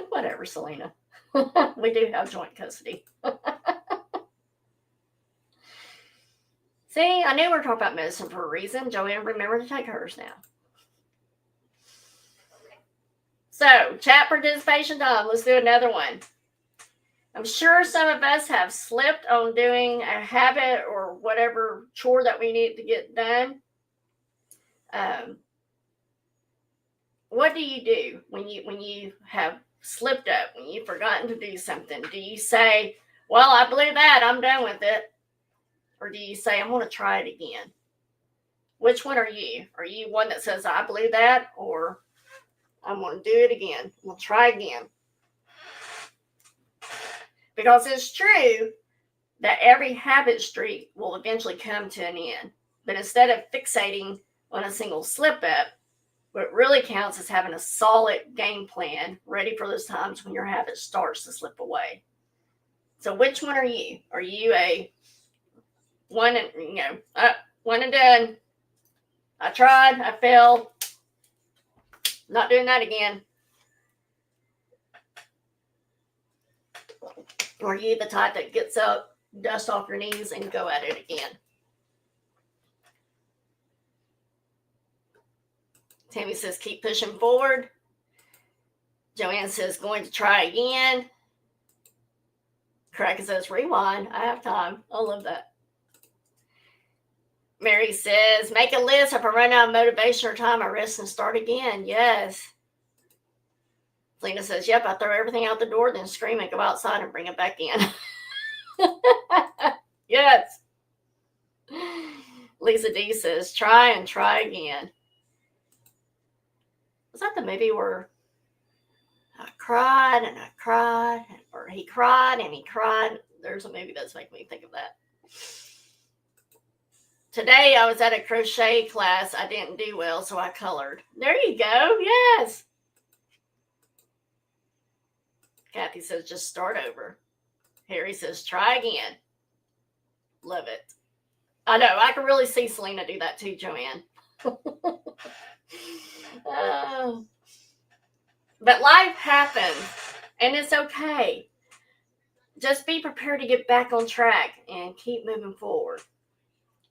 Whatever, Selena. We do have joint custody. See, I knew we were talking about medicine for a reason. Joanne, remember to take hers now. So, chat participation time. Let's do another one. I'm sure some of us have slipped on doing a habit or whatever chore that we need to get done. What do you do when you have slipped up, when you've forgotten to do something? Do you say, well, I blew that, I'm done with it? Or do you say, I'm going to try it again? Which one are you? Are you one that says, I blew that? Or I'm going to do it again. We'll try again. Because it's true that every habit streak will eventually come to an end. But instead of fixating on a single slip up, what really counts is having a solid game plan ready for those times when your habit starts to slip away. So which one are you? Are you a one and done? I tried, I failed. Not doing that again. Or are you the type that gets up, dust off your knees, and go at it again? Tammy says, keep pushing forward. Joanne says, going to try again. Cracker says, rewind. I have time. I love that. Mary says, make a list. If I run out of motivation or time, I rest and start again. Yes. Lena says, yep, I throw everything out the door, then scream and go outside and bring it back in. Yes. Lisa D says, try and try again. Was that the movie where I cried and I cried, or he cried and he cried? There's a movie that's making me think of that. Today I was at a crochet class. I didn't do well, so I colored. There you go. Yes. Kathy says, just start over. Harry says, try again. Love it. I know. I can really see Selena do that too, Joanne. But life happens, and it's okay. Just be prepared to get back on track and keep moving forward.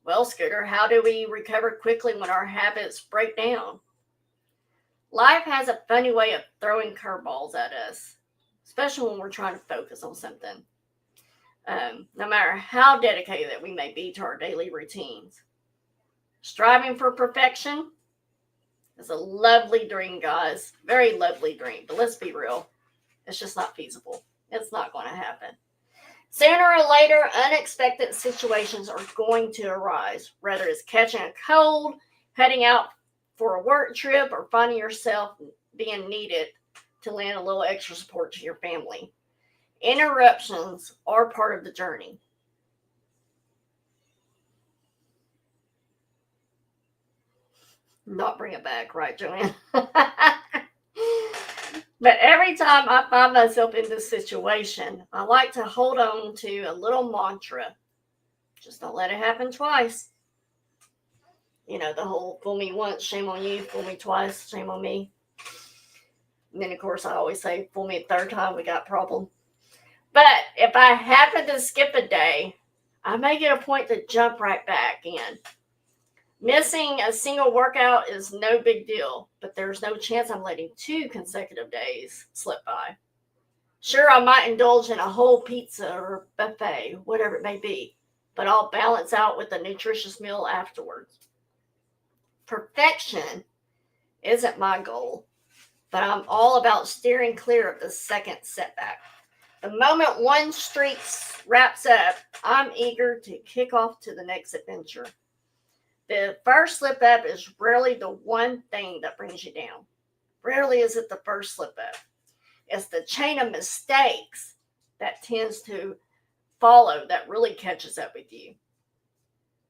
Well, Scooter, how do we recover quickly when our habits break down? Life has a funny way of throwing curveballs at us, especially when we're trying to focus on something. No matter how dedicated that we may be to our daily routines. Striving for perfection is a lovely dream, guys. Very lovely dream. But let's be real. It's just not feasible. It's not going to happen. Sooner or later, unexpected situations are going to arise, whether it's catching a cold, heading out for a work trip, or finding yourself being needed to lend a little extra support to your family. Interruptions are part of the journey. Not bring it back, right, Joanne? But every time I find myself in this situation, I like to hold on to a little mantra. Just don't let it happen twice. You know, the whole fool me once, shame on you, fool me twice, shame on me. And then, of course, I always say, fool me a third time, we got a problem. But if I happen to skip a day, I make it a point to jump right back in. Missing a single workout is no big deal, but there's no chance I'm letting 2 consecutive days slip by. Sure, I might indulge in a whole pizza or buffet, whatever it may be, but I'll balance out with a nutritious meal afterwards. Perfection isn't my goal, but I'm all about steering clear of the second setback. The moment one streak wraps up, I'm eager to kick off to the next adventure. The first slip up is rarely the one thing that brings you down. Rarely is it the first slip up. It's the chain of mistakes that tends to follow that really catches up with you.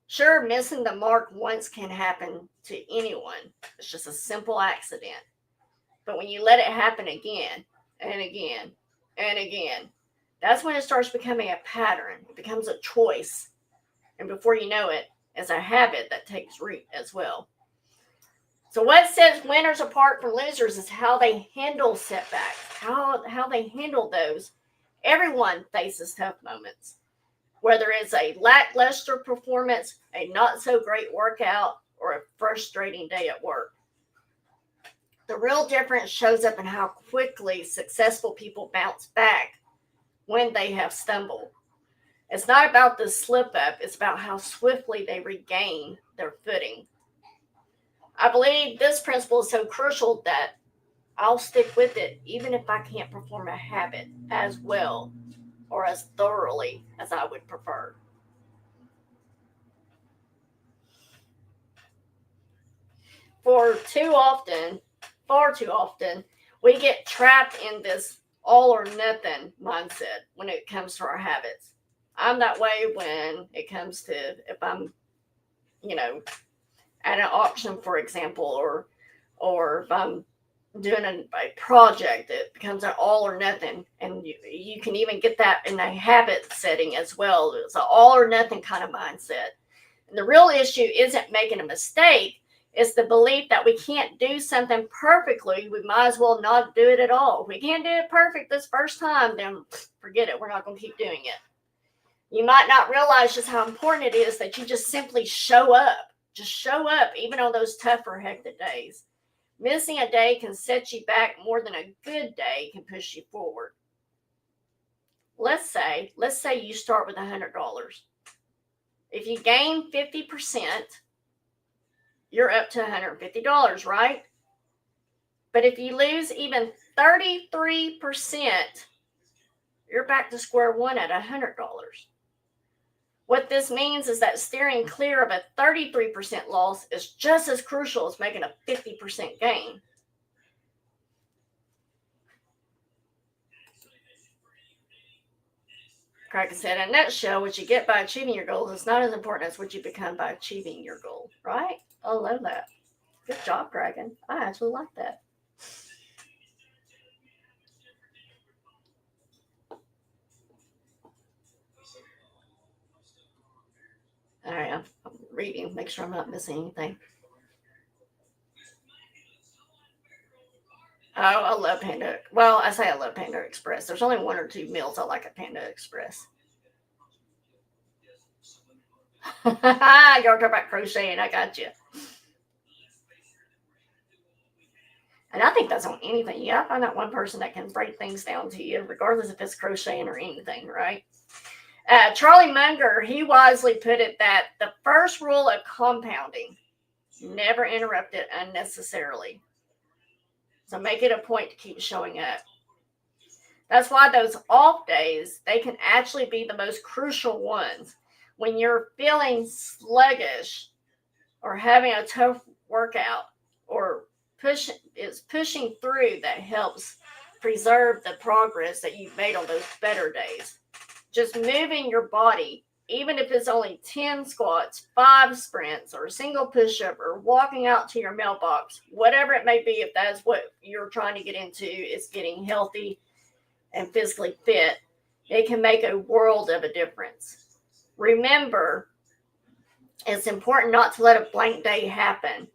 Sure, missing the mark once can happen to anyone. It's just a simple accident. But when you let it happen again and again and again, that's when it starts becoming a pattern. It becomes a choice. And before you know it, it's a habit that takes root as well. So what sets winners apart from losers is how they handle setbacks, how they handle those. Everyone faces tough moments, whether it's a lackluster performance, a not so great workout, or a frustrating day at work. The real difference shows up in how quickly successful people bounce back when they have stumbled. It's not about the slip up, it's about how swiftly they regain their footing. I believe this principle is so crucial that I'll stick with it even if I can't perform a habit as well or as thoroughly as I would prefer. Far too often, we get trapped in this all or nothing mindset when it comes to our habits. I'm that way when it comes to if I'm, at an auction, for example, or if I'm doing a project, it becomes an all or nothing. And you can even get that in a habit setting as well. It's an all or nothing kind of mindset. And the real issue isn't making a mistake. It's the belief that we can't do something perfectly. We might as well not do it at all. If we can't do it perfect this first time, then forget it. We're not going to keep doing it. You might not realize just how important it is that you just simply show up. Just show up, even on those tougher, hectic days. Missing a day can set you back more than a good day can push you forward. Let's say you start with $100. If you gain 50%, you're up to $150, right? But if you lose even 33%, you're back to square one at $100. What this means is that steering clear of a 33% loss is just as crucial as making a 50% gain. Craig said, in a nutshell, what you get by achieving your goals is not as important as what you become by achieving your goal, right? I love that. Good job, Dragon. I actually like that. All right, I'm reading, make sure I'm not missing anything. Oh, I love Panda. Well, I say I love Panda Express. There's only 1 or 2 meals I like at Panda Express. You're talking about crocheting. I got you. And I think that's on anything. You gotta find that one person that can break things down to you, regardless if it's crocheting or anything, right? Charlie Munger, he wisely put it that the first rule of compounding, never interrupt it unnecessarily. So make it a point to keep showing up. That's why those off days, they can actually be the most crucial ones. When you're feeling sluggish or having a tough workout or pushing through, that helps preserve the progress that you've made on those better days. Just moving your body, even if it's only 10 squats, 5 sprints, or a single push-up, or walking out to your mailbox, whatever it may be, if that's what you're trying to get into, is getting healthy and physically fit, it can make a world of a difference. Remember, it's important not to let a blank day happen.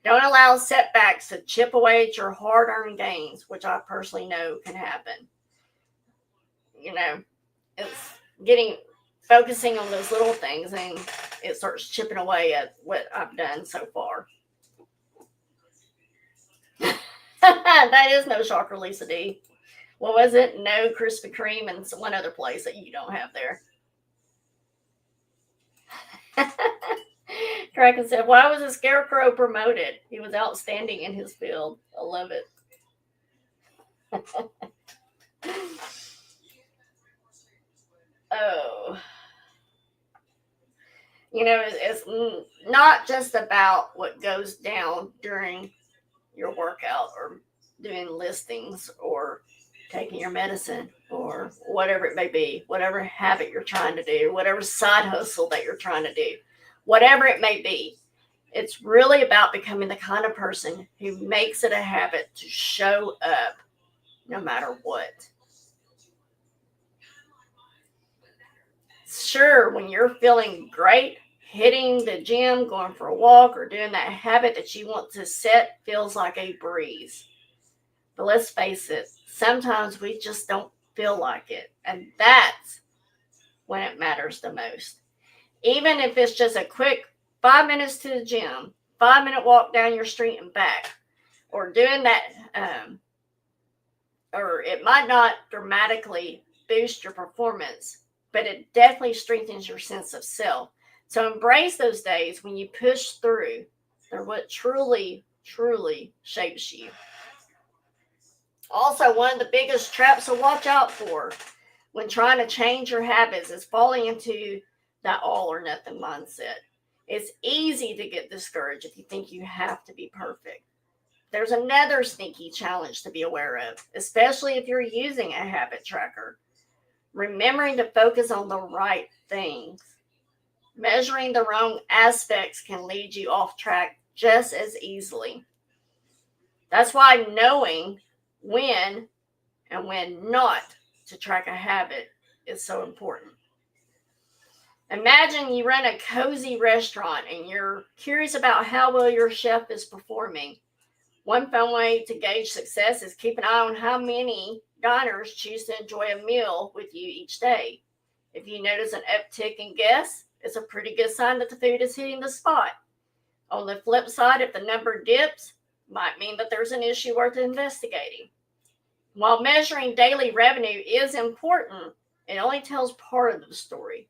Don't allow setbacks to chip away at your hard-earned gains, which I personally know can happen. It's focusing on those little things, and it starts chipping away at what I've done so far. That is no shocker, Lisa D. What was it? No Krispy Kreme and one other place that you don't have there. Kraken said, why was the Scarecrow promoted? He was outstanding in his field. I love it. Oh. It's not just about what goes down during your workout or doing listings or taking your medicine or whatever it may be, whatever habit you're trying to do, whatever side hustle that you're trying to do, whatever it may be. It's really about becoming the kind of person who makes it a habit to show up no matter what. Sure, when you're feeling great, hitting the gym, going for a walk, or doing that habit that you want to set feels like a breeze. But let's face it, sometimes we just don't feel like it. And that's when it matters the most. Even if it's just a quick 5 minutes to the gym, 5-minute walk down your street and back, or doing that, or it might not dramatically boost your performance, but it definitely strengthens your sense of self. So embrace those days when you push through. They're what truly, truly shapes you. Also, one of the biggest traps to watch out for when trying to change your habits is falling into that all or nothing mindset. It's easy to get discouraged if you think you have to be perfect. There's another sneaky challenge to be aware of, especially if you're using a habit tracker. Remembering to focus on the right things. Measuring the wrong aspects can lead you off track just as easily. That's why knowing when and when not to track a habit is so important. Imagine you run a cozy restaurant and you're curious about how well your chef is performing. One fun way to gauge success is keep an eye on how many diners choose to enjoy a meal with you each day. If you notice an uptick in guests, it's a pretty good sign that the food is hitting the spot. On the flip side, if the number dips, might mean that there's an issue worth investigating. While measuring daily revenue is important, it only tells part of the story.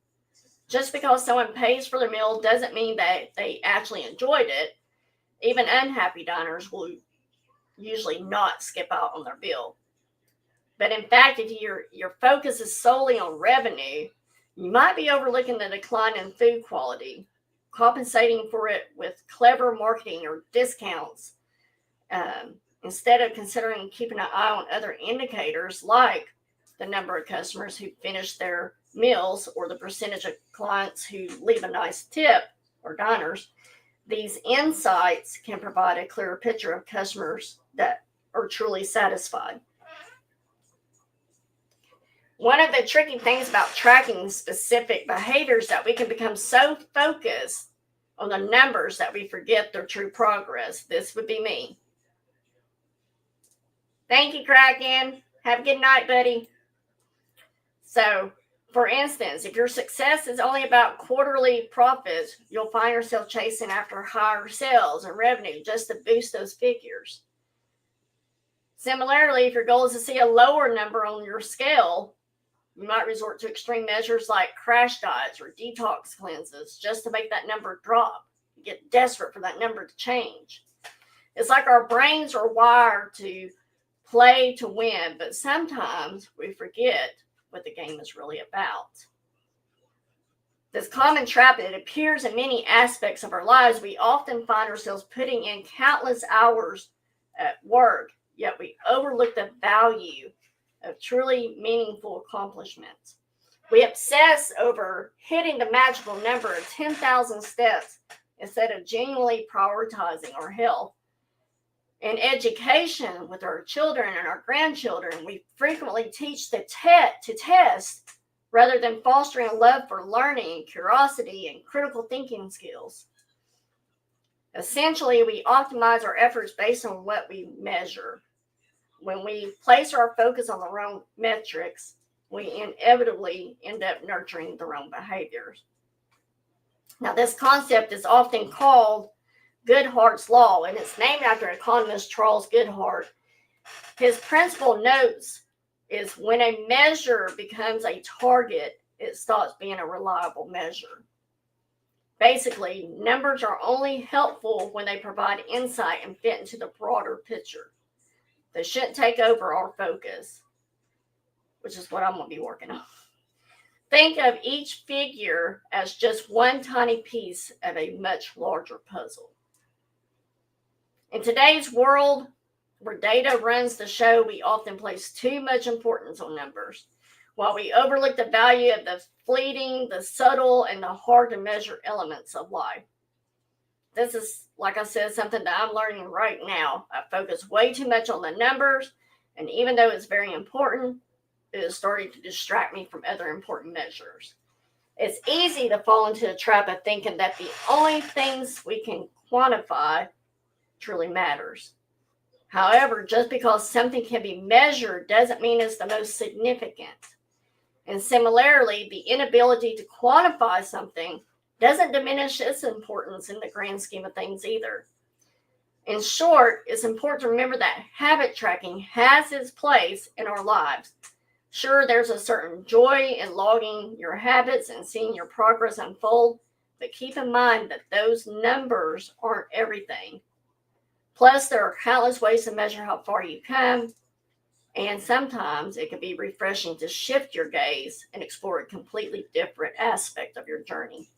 Just because someone pays for their meal doesn't mean that they actually enjoyed it. Even unhappy diners will usually not skip out on their bill. But in fact, if your focus is solely on revenue, you might be overlooking the decline in food quality, compensating for it with clever marketing or discounts, instead of considering keeping an eye on other indicators like the number of customers who finish their meals or the percentage of clients who leave a nice tip or diners. These insights can provide a clearer picture of customers that are truly satisfied. One of the tricky things about tracking specific behaviors that we can become so focused on the numbers that we forget their true progress. This would be me. Thank you, Kraken. Have a good night, buddy. So, for instance, if your success is only about quarterly profits, you'll find yourself chasing after higher sales and revenue just to boost those figures. Similarly, if your goal is to see a lower number on your scale, you might resort to extreme measures like crash diets or detox cleanses just to make that number drop. You get desperate for that number to change. It's like our brains are wired to play to win, but sometimes we forget what the game is really about. This common trap that appears in many aspects of our lives, we often find ourselves putting in countless hours at work, yet we overlook the value of truly meaningful accomplishments. We obsess over hitting the magical number of 10,000 steps instead of genuinely prioritizing our health. In education with our children and our grandchildren, we frequently teach to test rather than fostering a love for learning, curiosity, and critical thinking skills. Essentially, we optimize our efforts based on what we measure. When we place our focus on the wrong metrics, we inevitably end up nurturing the wrong behaviors. Now, this concept is often called Goodhart's Law, and it's named after economist Charles Goodhart. His principal notes is when a measure becomes a target, it stops being a reliable measure. Basically, numbers are only helpful when they provide insight and fit into the broader picture. They shouldn't take over our focus, which is what I'm going to be working on. Think of each figure as just one tiny piece of a much larger puzzle. In today's world, where data runs the show, we often place too much importance on numbers, while we overlook the value of the fleeting, the subtle, and the hard-to-measure elements of life. This is, like I said, something that I'm learning right now. I focus way too much on the numbers, and even though it's very important, it is starting to distract me from other important measures. It's easy to fall into the trap of thinking that the only things we can quantify truly matters. However, just because something can be measured doesn't mean it's the most significant. And similarly, the inability to quantify something doesn't diminish its importance in the grand scheme of things either. In short, it's important to remember that habit tracking has its place in our lives. Sure, there's a certain joy in logging your habits and seeing your progress unfold, but keep in mind that those numbers aren't everything. Plus, there are countless ways to measure how far you come, and sometimes it can be refreshing to shift your gaze and explore a completely different aspect of your journey.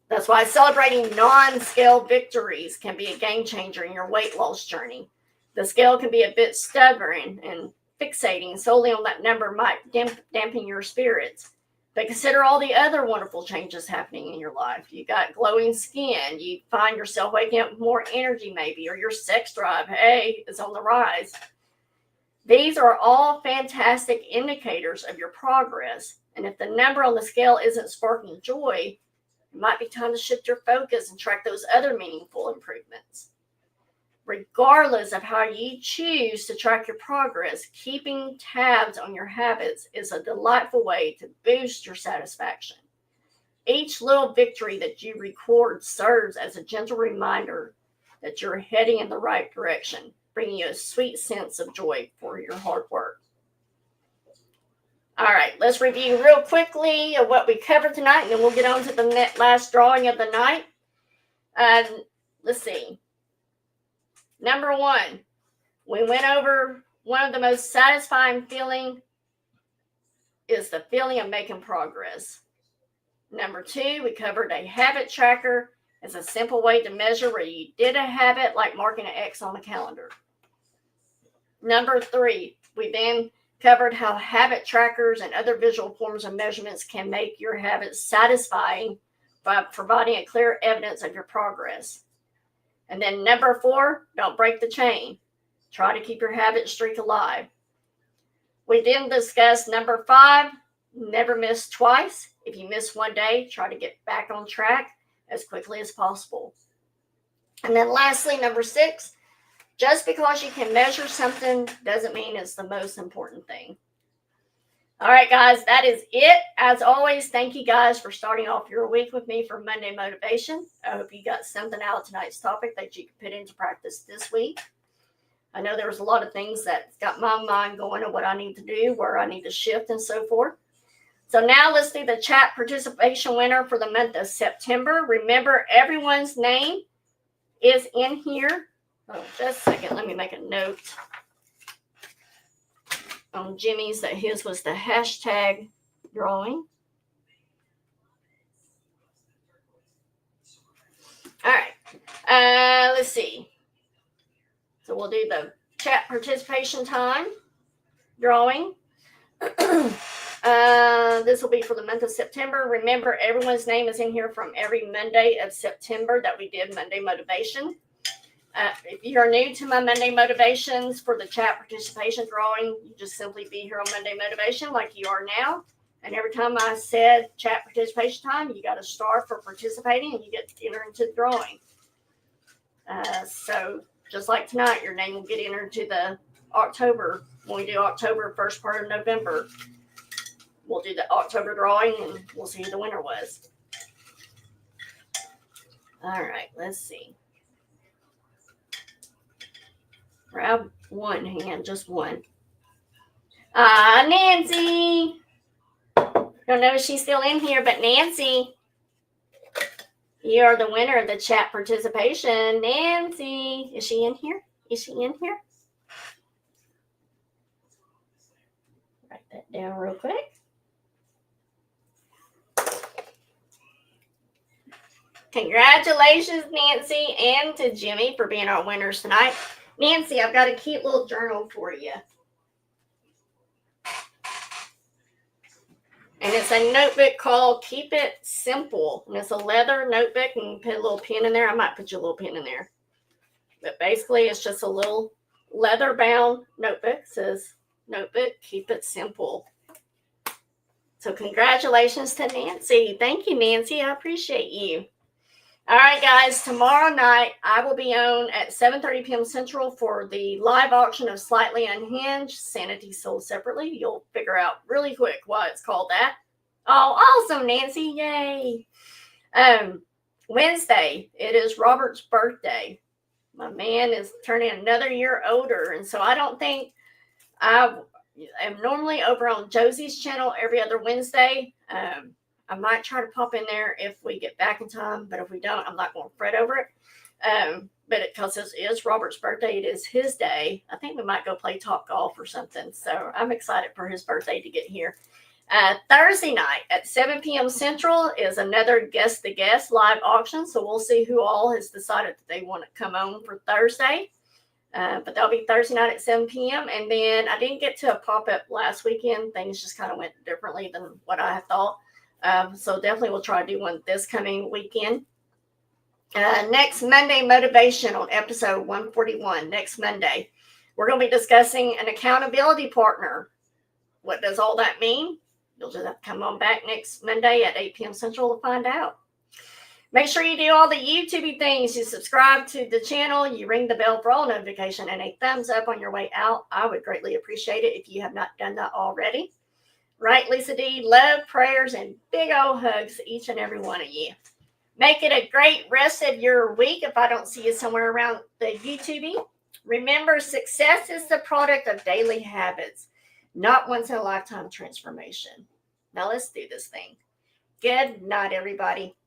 That's why celebrating non-scale victories can be a game changer in your weight loss journey. The scale can be a bit stubborn, and fixating solely on that number might dampen your spirits. But consider all the other wonderful changes happening in your life. You got glowing skin. You find yourself waking up with more energy maybe, or your sex drive, is on the rise. These are all fantastic indicators of your progress. And if the number on the scale isn't sparking joy, it might be time to shift your focus and track those other meaningful improvements. Regardless of how you choose to track your progress, keeping tabs on your habits is a delightful way to boost your satisfaction. Each little victory that you record serves as a gentle reminder that you're heading in the right direction, bringing you a sweet sense of joy for your hard work. All right, let's review real quickly of what we covered tonight, and then we'll get on to the last drawing of the night. Let's see. Number one, we went over one of the most satisfying feeling is the feeling of making progress. Number two, we covered a habit tracker as a simple way to measure where you did a habit, like marking an X on the calendar. Number three, we then covered how habit trackers and other visual forms of measurements can make your habits satisfying by providing a clear evidence of your progress. And then number four, don't break the chain. Try to keep your habit streak alive. We then discussed number five, never miss twice. If you miss one day, try to get back on track as quickly as possible. And then lastly, number six, just because you can measure something doesn't mean it's the most important thing. All right, guys, that is it. As always, thank you guys for starting off your week with me for Monday Motivation. I hope you got something out of tonight's topic that you can put into practice this week. I know there was a lot of things that got my mind going on what I need to do, where I need to shift, and so forth. So now let's do the chat participation winner for the month of September. Remember, everyone's name is in here. Oh, just a second. Let me make a note on Jimmy's that his was the hashtag drawing. All right. Let's see. So we'll do the chat participation time drawing. This will be for the month of September. Remember, everyone's name is in here from every Monday of September that we did Monday Motivation. If you're new to my Monday Motivations for the chat participation drawing, you just simply be here on Monday Motivation like you are now. And every time I said chat participation time, you got a star for participating and you get entered into the drawing. So just like tonight, your name will get entered to the October. When we do October, first part of November, we'll do the October drawing and we'll see who the winner was. All right, let's see. Grab one hand, just one. Nancy. Don't know if she's still in here, but Nancy, you are the winner of the chat participation. Nancy, is she in here? Is she in here? Write that down real quick. Congratulations, Nancy, and to Jimmy for being our winners tonight. Nancy, I've got a cute little journal for you. And it's a notebook called Keep It Simple. And it's a leather notebook, and you put a little pen in there. I might put your little pen in there. But basically, it's just a little leather-bound notebook. It says, notebook, keep it simple. So congratulations to Nancy. Thank you, Nancy. I appreciate you. All right, guys, tomorrow night I will be on at 7:30 p.m. Central for the live auction of Slightly Unhinged, Sanity Sold Separately. You'll figure out really quick why it's called that. Oh, awesome, Nancy. Yay. Wednesday, it is Robert's birthday. My man is turning another year older, and so I don't think I am normally over on Josie's channel every other Wednesday. I might try to pop in there if we get back in time, but if we don't, I'm not going to fret over it. But because it is Robert's birthday, it is his day. I think we might go play top golf or something. So I'm excited for his birthday to get here. Thursday night at 7 p.m. Central is another Guess the Guest live auction. So we'll see who all has decided that they want to come on for Thursday. But that'll be Thursday night at 7 p.m. And then I didn't get to a pop-up last weekend. Things just kind of went differently than what I thought. So definitely we'll try to do one this coming weekend. Next Monday Motivation on episode 141, next Monday, we're going to be discussing an accountability partner. What does all that mean? You'll just have to come on back next Monday at 8 p.m. Central to find out. Make sure you do all the YouTube things. You subscribe to the channel, you ring the bell for all notification, and a thumbs up on your way out. I would greatly appreciate it if you have not done that already. Right, Lisa D? Love, prayers, and big old hugs to each and every one of you. Make it a great rest of your week if I don't see you somewhere around the YouTube. Remember, success is the product of daily habits, not once-in-a-lifetime transformation. Now let's do this thing. Good night, everybody.